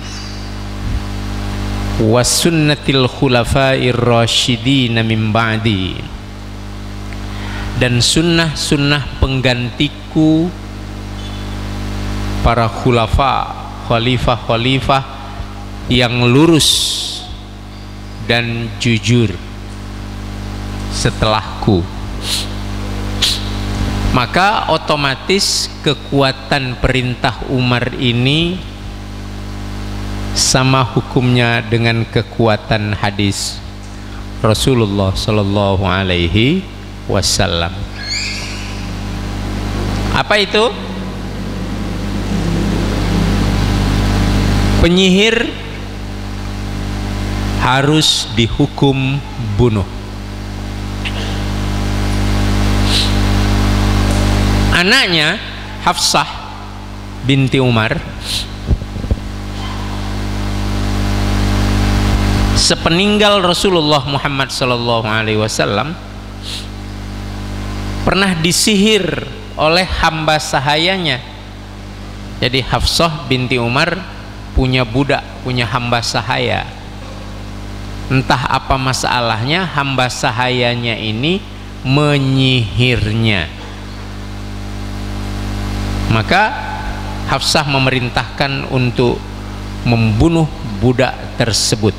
was sunnatil khulafair rasyidin min ba'di, dan sunnah-sunnah penggantiku para khalifah yang lurus dan jujur setelahku. Maka otomatis kekuatan perintah Umar ini sama hukumnya dengan kekuatan hadis Rasulullah Sallallahu Alaihi Wasallam. Apa itu? Penyihir harus dihukum bunuh. Anaknya Hafsah binti Umar sepeninggal Rasulullah Muhammad Sallallahu Alaihi Wasallam pernah disihir oleh hamba sahayanya. Jadi Hafsah binti Umar punya budak, punya hamba sahaya. Entah apa masalahnya, hamba sahayanya ini menyihirnya. Maka Hafsah memerintahkan untuk membunuh budak tersebut.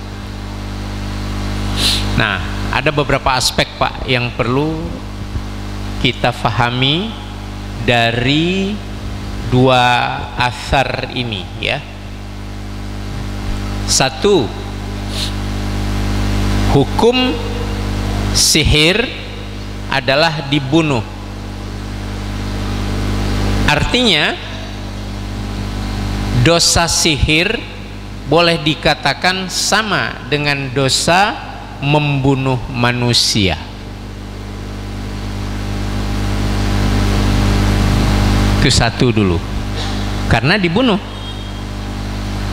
Nah, ada beberapa aspek Pak yang perlu kita fahami dari 2 athar ini ya. 1, hukum sihir adalah dibunuh. Artinya dosa sihir boleh dikatakan sama dengan dosa membunuh manusia. Itu 1 dulu, karena dibunuh.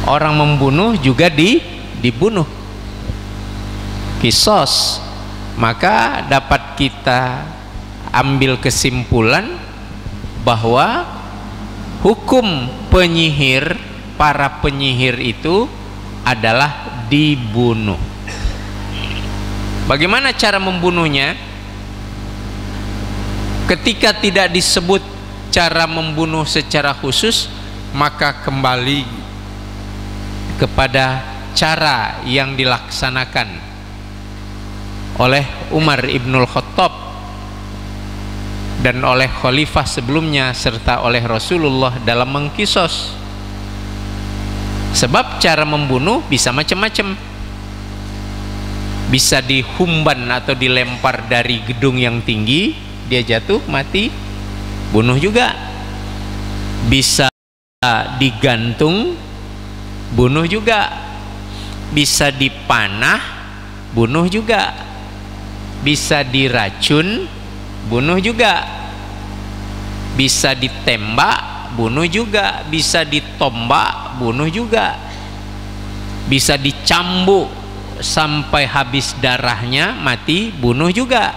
Orang membunuh juga dibunuh, kisos. Maka dapat kita ambil kesimpulan bahwa hukum penyihir, para penyihir itu adalah dibunuh. Bagaimana cara membunuhnya? Ketika tidak disebut cara membunuh secara khusus, maka kembali kepada cara yang dilaksanakan oleh Umar ibnul Khattab dan oleh khalifah sebelumnya serta oleh Rasulullah dalam mengkisos. Sebab cara membunuh bisa macam-macam. Bisa dihumban atau dilempar dari gedung yang tinggi, dia jatuh mati, bunuh juga. Bisa digantung, bunuh juga. Bisa dipanah, bunuh juga. Bisa diracun, bunuh juga. Bisa ditembak, bunuh juga. Bisa ditombak, bunuh juga. bisa dicambuk sampai habis darahnya, mati, bunuh juga,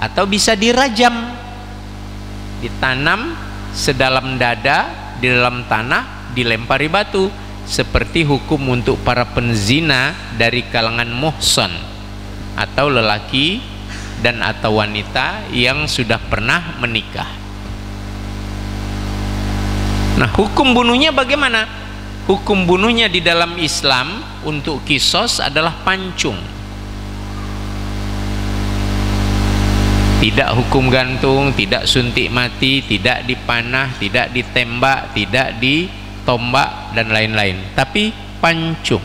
atau bisa dirajam, ditanam sedalam dada di dalam tanah, dilempari batu, seperti hukum untuk para penzina dari kalangan muhsan atau lelaki dan atau wanita yang sudah pernah menikah. Nah, hukum bunuhnya bagaimana? Hukum bunuhnya di dalam Islam untuk kisos adalah pancung. Tidak hukum gantung, tidak suntik mati, tidak dipanah, tidak ditembak, tidak ditombak dan lain-lain, tapi pancung.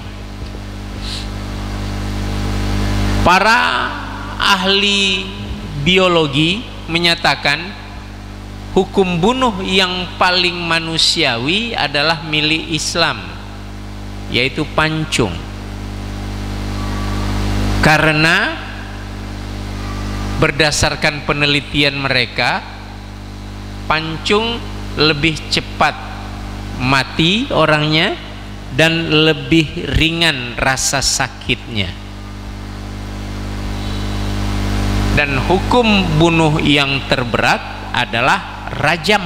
Para ahli biologi menyatakan hukum bunuh yang paling manusiawi adalah milik Islam, yaitu pancung. Karena berdasarkan penelitian mereka, pancung lebih cepat mati orangnya dan lebih ringan rasa sakitnya. Dan hukum bunuh yang terberat adalah rajam.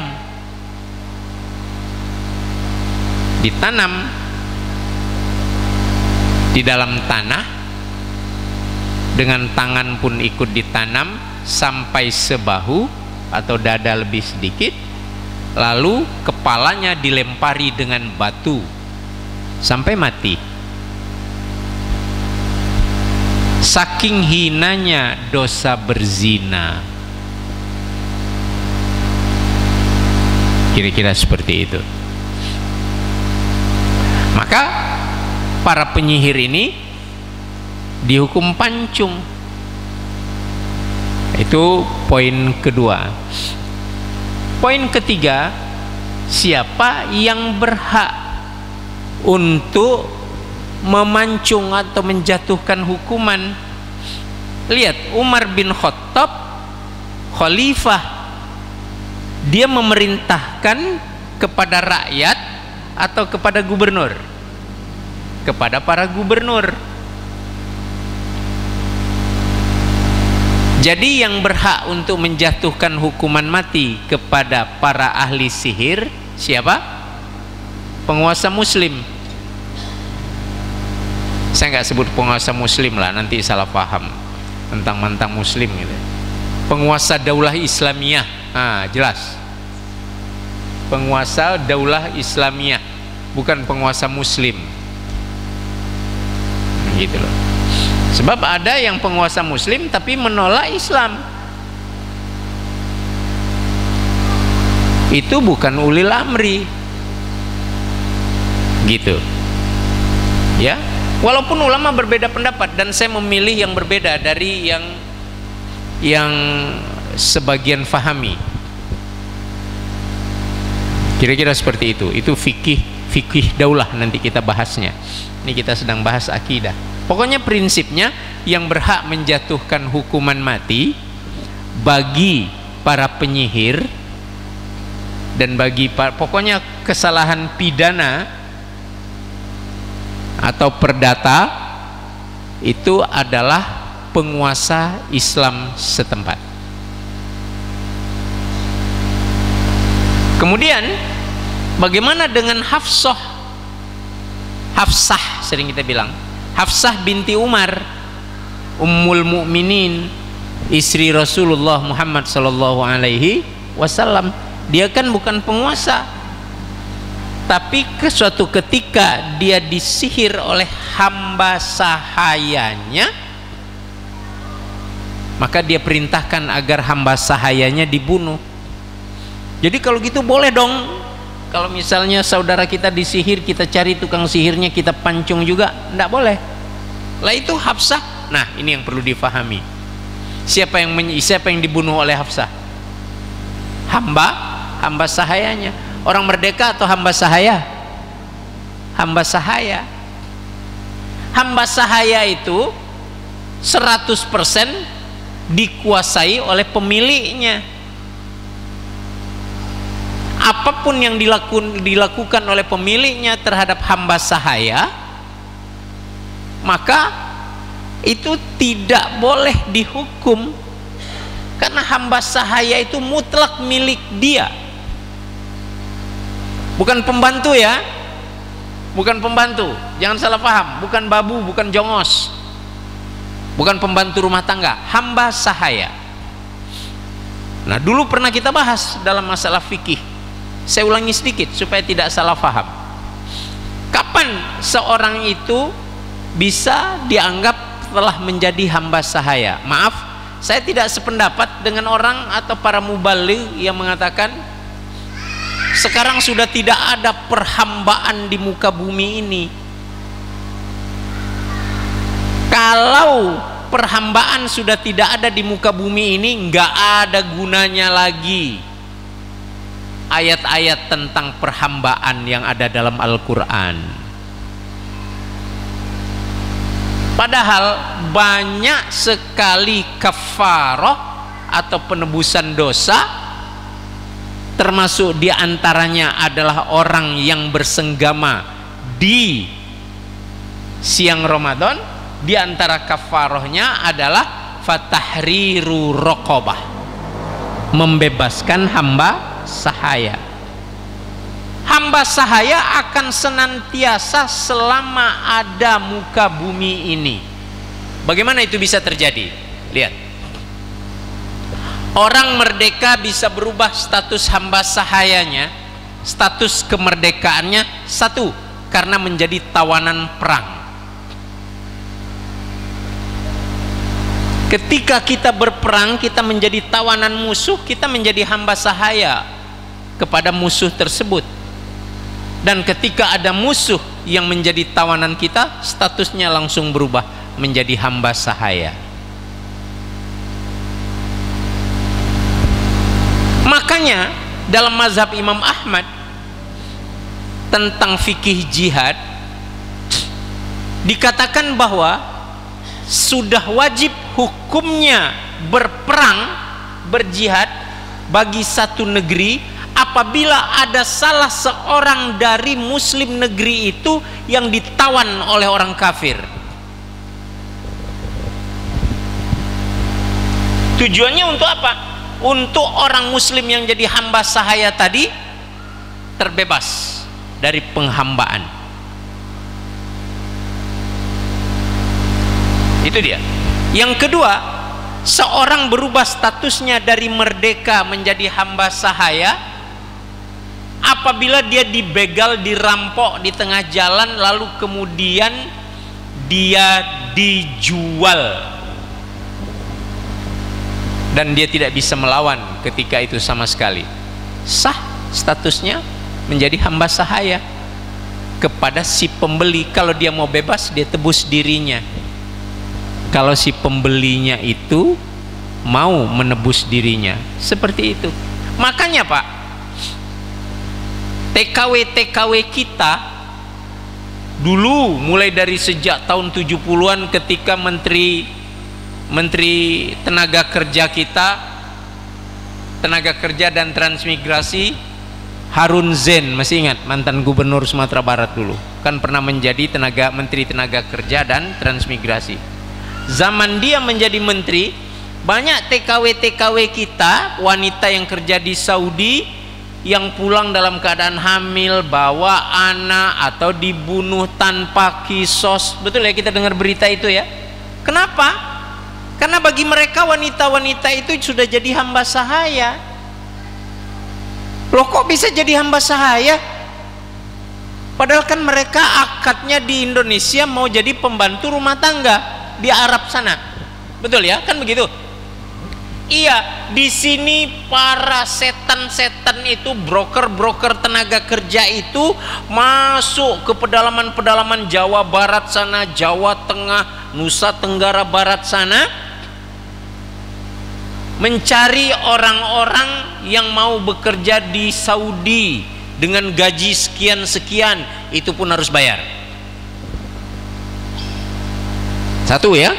Ditanam di dalam tanah, dengan tangan pun ikut ditanam sampai sebahu atau dada lebih sedikit, lalu kepalanya dilempari dengan batu sampai mati. Saking hinanya dosa berzina, kira-kira seperti itu. Maka para penyihir ini dihukum pancung. Itu poin kedua. Poin ketiga, siapa yang berhak untuk memancung atau menjatuhkan hukuman? Lihat, Umar bin Khattab, khalifah, dia memerintahkan kepada rakyat atau kepada gubernur? Kepada para gubernur. Jadi yang berhak untuk menjatuhkan hukuman mati kepada para ahli sihir siapa? Penguasa muslim. Saya nggak sebut penguasa muslim lah, nanti salah paham, mentang-mentang muslim gitu. Penguasa daulah Islamiyah, jelas. Penguasa daulah Islamiyah, bukan penguasa muslim. Gitu loh. Sebab ada yang penguasa muslim tapi menolak Islam. Itu bukan ulil amri. Gitu. Ya, walaupun ulama berbeda pendapat, dan saya memilih yang berbeda dari yang sebagian fahami. Kira-kira seperti itu. Itu fikih daulah, nanti kita bahasnya. Ini kita sedang bahas akidah. Pokoknya prinsipnya yang berhak menjatuhkan hukuman mati bagi para penyihir dan bagi pokoknya kesalahan pidana atau perdata itu adalah penguasa Islam setempat. Kemudian bagaimana dengan Hafsah sering kita bilang, Hafsah binti Umar, Ummul Mukminin, istri Rasulullah Muhammad sallallahu alaihi wasallam. Dia kan bukan penguasa, tapi ke suatu ketika dia disihir oleh hamba sahayanya, maka dia perintahkan agar hamba sahayanya dibunuh. Jadi kalau gitu boleh dong, kalau misalnya saudara kita disihir, kita cari tukang sihirnya, kita pancung juga, enggak boleh. Lah itu Hafsah. Nah, ini yang perlu difahami. Siapa yang dibunuh oleh Hafsah? Hamba sahayanya. Orang merdeka atau hamba sahaya? Hamba sahaya. Hamba sahaya itu 100% dikuasai oleh pemiliknya. Apapun yang dilakukan oleh pemiliknya terhadap hamba sahaya maka itu tidak boleh dihukum, karena hamba sahaya itu mutlak milik dia, bukan pembantu ya, bukan pembantu, jangan salah paham, bukan babu, bukan jongos, bukan pembantu rumah tangga, hamba sahaya. Nah, dulu pernah kita bahas dalam masalah fikih, saya ulangi sedikit supaya tidak salah paham. Kapan seorang itu bisa dianggap telah menjadi hamba sahaya? Maaf, saya tidak sependapat dengan orang atau para mubaligh yang mengatakan sekarang sudah tidak ada perhambaan di muka bumi ini. Kalau perhambaan sudah tidak ada di muka bumi ini, nggak ada gunanya lagi ayat-ayat tentang perhambaan yang ada dalam Al-Quran. Padahal banyak sekali kafarah atau penebusan dosa, termasuk diantaranya adalah orang yang bersenggama di siang Ramadan. Di antara kafarahnya adalah fatahriru raqabah, membebaskan hamba sahaya. Hamba sahaya akan senantiasa selama ada muka bumi ini. Bagaimana itu bisa terjadi? Lihat, orang merdeka bisa berubah status hamba sahayanya, status kemerdekaannya, satu, karena menjadi tawanan perang. Ketika kita berperang, kita menjadi tawanan musuh, kita menjadi hamba sahaya kepada musuh tersebut. Dan ketika ada musuh yang menjadi tawanan kita, statusnya langsung berubah menjadi hamba sahaya. Makanya dalam mazhab Imam Ahmad tentang fikih jihad dikatakan bahwa sudah wajib hukumnya berperang, berjihad bagi satu negeri apabila ada salah seorang dari muslim negeri itu yang ditawan oleh orang kafir. Tujuannya untuk apa? Untuk orang muslim yang jadi hamba sahaya tadi terbebas dari penghambaan. Itu dia. Yang kedua, seorang berubah statusnya dari merdeka menjadi hamba sahaya apabila dia dibegal, dirampok di tengah jalan, lalu kemudian dia dijual dan dia tidak bisa melawan ketika itu sama sekali. Sah statusnya menjadi hamba sahaya kepada si pembeli. Kalau dia mau bebas, dia tebus dirinya. Kalau si pembelinya itu mau menebus dirinya, seperti itu. Makanya Pak, TKW kita dulu mulai dari sejak tahun 70-an ketika Menteri Tenaga Kerja kita, Tenaga Kerja dan Transmigrasi, Harun Zain, masih ingat, mantan Gubernur Sumatera Barat dulu, kan pernah menjadi Menteri Tenaga Kerja dan Transmigrasi. Zaman dia menjadi menteri, banyak TKW kita, wanita yang kerja di Saudi, yang pulang dalam keadaan hamil, bawa anak, atau dibunuh tanpa kisos. Betul ya, kita dengar berita itu ya. Kenapa? Karena bagi mereka wanita-wanita itu sudah jadi hamba sahaya. Loh, kok bisa jadi hamba sahaya? Padahal kan mereka akadnya di Indonesia mau jadi pembantu rumah tangga di Arab sana, betul ya, kan begitu? Iya, di sini para setan-setan itu, broker-broker tenaga kerja itu masuk ke pedalaman-pedalaman Jawa Barat sana, Jawa Tengah, Nusa Tenggara Barat sana, mencari orang-orang yang mau bekerja di Saudi dengan gaji sekian-sekian, itu pun harus bayar. Satu ya,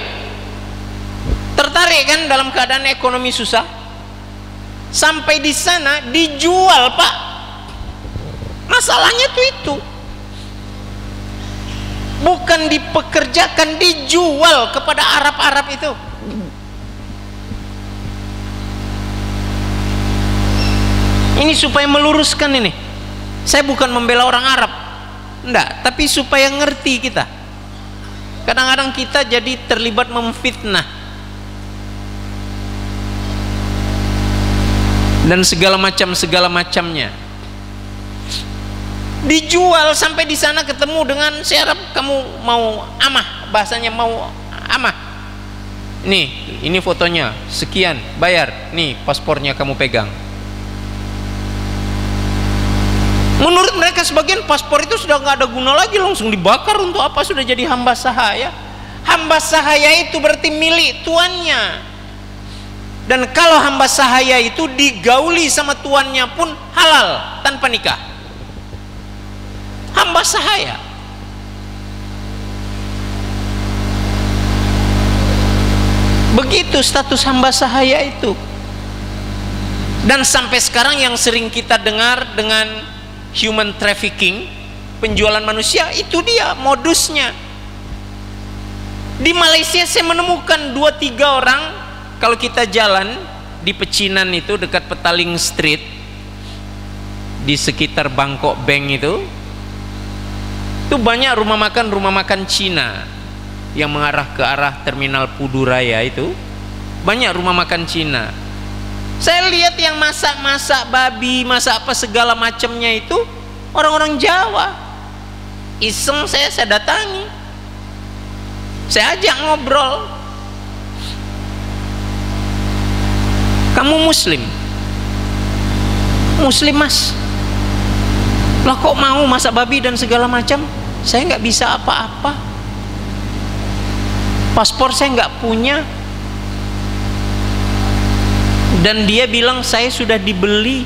tertarik kan dalam keadaan ekonomi susah, sampai di sana dijual Pak. Masalahnya tuh itu bukan dipekerjakan, dijual kepada Arab-Arab itu. Ini supaya meluruskan ini. Saya bukan membela orang Arab, enggak, tapi supaya ngerti kita. Kadang-kadang kita jadi terlibat memfitnah dan segala macamnya. Dijual sampai di sana ketemu dengan si Arab, kamu mau amah, bahasanya mau amah. Nih, ini fotonya, sekian, bayar. Nih, paspornya kamu pegang. Menurut mereka sebagian paspor itu sudah nggak ada guna lagi, langsung dibakar. Untuk apa? Sudah jadi hamba sahaya. Hamba sahaya itu berarti milik tuannya. Dan kalau hamba sahaya itu digauli sama tuannya pun halal tanpa nikah. Hamba sahaya. Begitu status hamba sahaya itu. Dan sampai sekarang yang sering kita dengar dengan human trafficking, penjualan manusia, itu dia modusnya. Di Malaysia saya menemukan 2-3 orang. Kalau kita jalan di Pecinan itu dekat Petaling Street, di sekitar Bangkok Bank itu banyak rumah makan Cina yang mengarah ke arah Terminal Puduraya. Itu banyak rumah makan Cina. Saya lihat yang masak babi, masak apa segala macamnya itu orang-orang Jawa. Iseng saya datangi, saya ajak ngobrol. Kamu Muslim? Muslim, Mas. Lah kok mau masak babi dan segala macam? Saya nggak bisa apa-apa. Paspor saya nggak punya. Dan dia bilang saya sudah dibeli.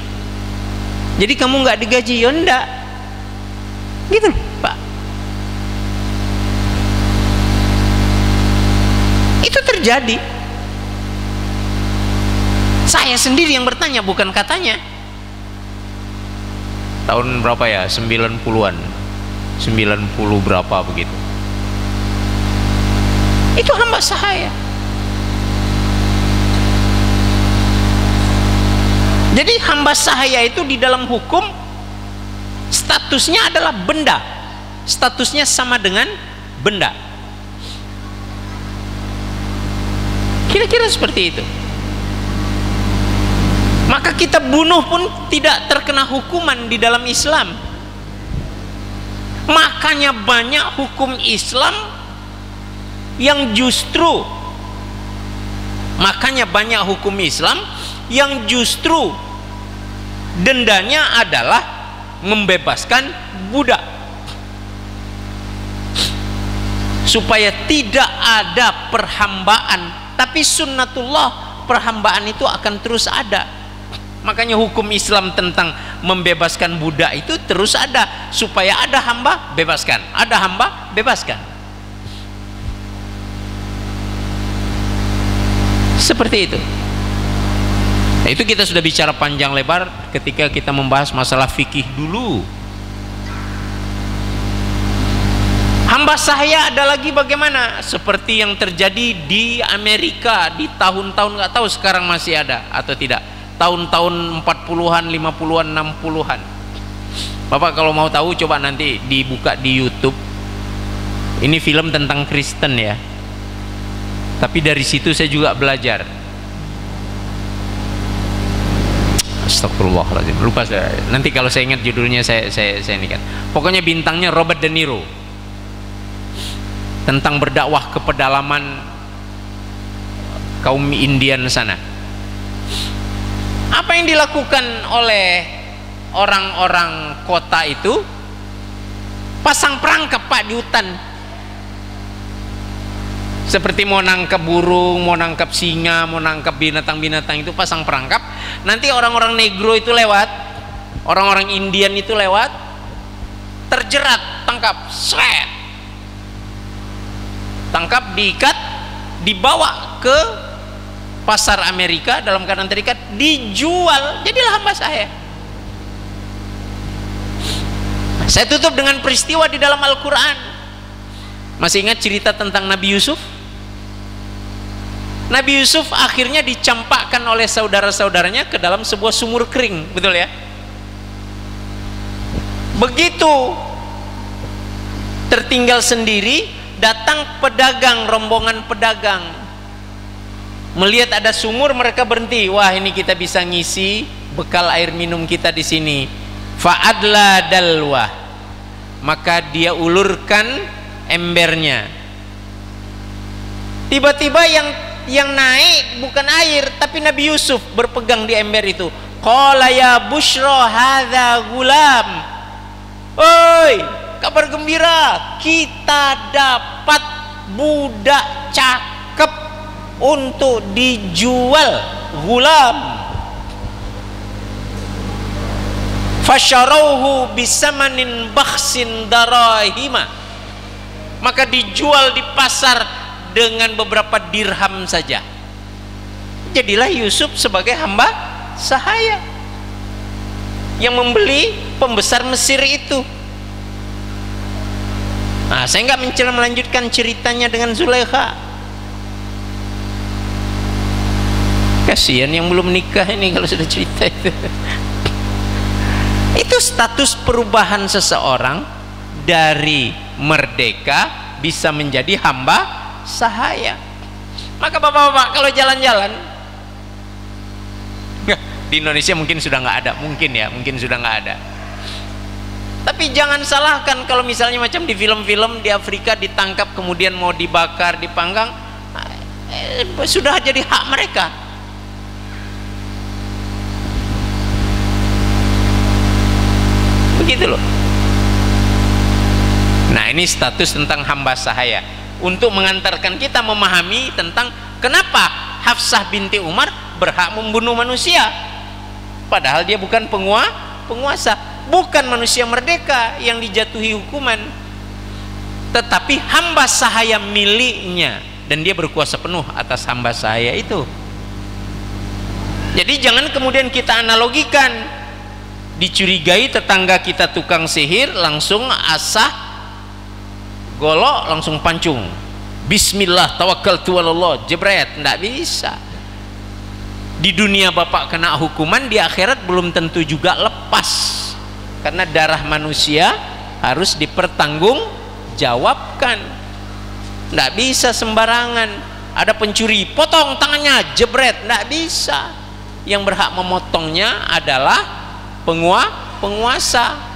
Jadi kamu nggak digaji? Ya enggak. Gitu Pak. Itu terjadi. Saya sendiri yang bertanya, bukan katanya. Tahun berapa ya? 90-an. 90 berapa begitu. Itu hamba sahaya. Jadi hamba sahaya itu di dalam hukum statusnya adalah benda. Statusnya sama dengan benda. Kira-kira seperti itu. Maka kita bunuh pun tidak terkena hukuman di dalam Islam. Makanya banyak hukum Islam yang justru dendanya adalah membebaskan budak, supaya tidak ada perhambaan. Tapi sunnatullah, perhambaan itu akan terus ada. Makanya hukum Islam tentang membebaskan budak itu terus ada, supaya ada hamba bebaskan, ada hamba bebaskan. Seperti itu. Nah, itu kita sudah bicara panjang lebar ketika kita membahas masalah fikih dulu. Hamba sahaya ada lagi bagaimana? Seperti yang terjadi di Amerika di tahun-tahun, nggak tahu sekarang masih ada atau tidak. Tahun-tahun 40-an, 50-an, 60-an. Bapak kalau mau tahu coba nanti dibuka di YouTube. Ini film tentang Kristen ya. Tapi dari situ saya juga belajar. Astagfirullahaladzim, lupa saya. Nanti kalau saya ingat judulnya saya ini kan. Pokoknya bintangnya Robert De Niro. Tentang berdakwah ke pedalaman kaum Indian sana. Apa yang dilakukan oleh orang-orang kota itu? Pasang perangkap Pak di hutan. Seperti mau nangkap burung, mau nangkap singa, mau nangkap binatang-binatang itu pasang perangkap. Nanti orang-orang negro itu lewat, orang-orang Indian itu lewat, terjerat, tangkap, seret, tangkap, diikat, dibawa ke pasar Amerika dalam keadaan terikat, dijual, jadilah hamba saya. Saya tutup dengan peristiwa di dalam Al-Quran. Masih ingat cerita tentang Nabi Yusuf? Nabi Yusuf akhirnya dicampakkan oleh saudara-saudaranya ke dalam sebuah sumur kering, betul ya? Begitu tertinggal sendiri, datang pedagang, rombongan pedagang. Melihat ada sumur, mereka berhenti. Wah, ini kita bisa ngisi bekal air minum kita di sini. Fa'adla dalwah, maka dia ulurkan embernya. Tiba-tiba yang naik bukan air, tapi Nabi Yusuf berpegang di ember itu. Qala ya bushra hadza gulam. Oi, kabar gembira, kita dapat budak cakep untuk dijual. Gulam. Fasharauhu bisamanin bakhsin darahima, maka dijual di pasar dengan beberapa dirham saja. Jadilah Yusuf sebagai hamba sahaya yang membeli pembesar Mesir itu. Nah, saya nggak melanjutkan ceritanya dengan Zulaikha. Kasihan yang belum nikah ini kalau sudah cerita itu. Itu status perubahan seseorang dari merdeka bisa menjadi hamba sahaya. Maka bapak-bapak kalau jalan-jalan, di Indonesia mungkin sudah nggak ada, mungkin sudah nggak ada. Tapi jangan salahkan kalau misalnya macam di film-film di Afrika ditangkap kemudian mau dibakar, dipanggang, sudah jadi hak mereka. Begitu loh. Nah, ini status tentang hamba sahaya untuk mengantarkan kita memahami tentang kenapa Hafsah binti Umar berhak membunuh manusia, padahal dia bukan penguasa, bukan manusia merdeka yang dijatuhi hukuman, tetapi hamba sahaya miliknya, dan dia berkuasa penuh atas hamba sahaya itu. Jadi jangan kemudian kita analogikan, dicurigai tetangga kita tukang sihir, langsung asah golok, langsung pancung, bismillah tawakkaltu alallah, jebret. Tidak bisa. Di dunia bapak kena hukuman, di akhirat belum tentu juga lepas, karena darah manusia harus dipertanggungjawabkan. Tidak bisa sembarangan. Ada pencuri, potong tangannya, jebret. Tidak bisa. Yang berhak memotongnya adalah penguasa.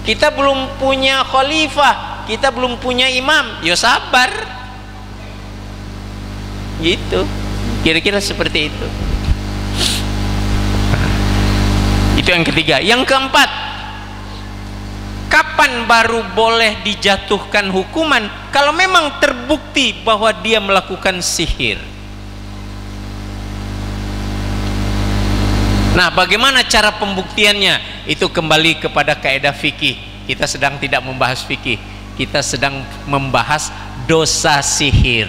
Kita belum punya khalifah, kita belum punya imam, ya sabar. Gitu, kira-kira seperti itu. Itu yang ketiga. Yang keempat, kapan baru boleh dijatuhkan hukuman? Kalau memang terbukti bahwa dia melakukan sihir. Nah, bagaimana cara pembuktiannya? Itu kembali kepada kaidah fikih. Kita sedang tidak membahas fikih, kita sedang membahas dosa sihir.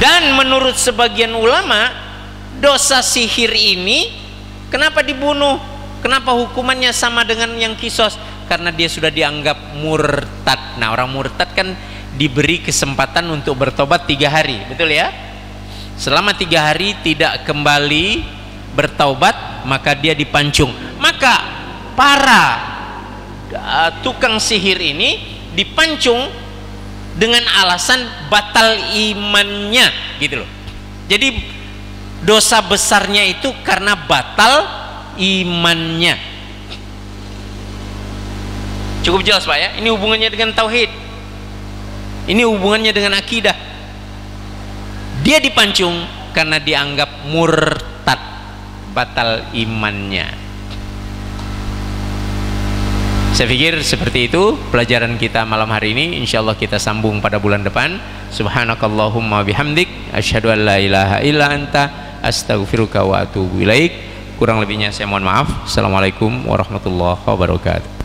Dan menurut sebagian ulama, dosa sihir ini kenapa dibunuh? Kenapa hukumannya sama dengan yang kisos? Karena dia sudah dianggap murtad. Nah, orang murtad kan diberi kesempatan untuk bertobat 3 hari, betul ya? Selama 3 hari tidak kembali bertaubat, maka dia dipancung. Maka para tukang sihir ini dipancung dengan alasan batal imannya, gitu loh. Jadi dosa besarnya itu karena batal imannya. Cukup jelas Pak ya? Ini hubungannya dengan tauhid, ini hubungannya dengan akidah. Dia dipancung karena dianggap murtad, batal imannya. Saya pikir seperti itu pelajaran kita malam hari ini. Insyaallah kita sambung pada bulan depan. Subhanakallahumma bihamdik, asyhadu an la ilaha illa anta, astaghfiruka wa atubu ilaik. Kurang lebihnya saya mohon maaf. Assalamualaikum warahmatullahi wabarakatuh.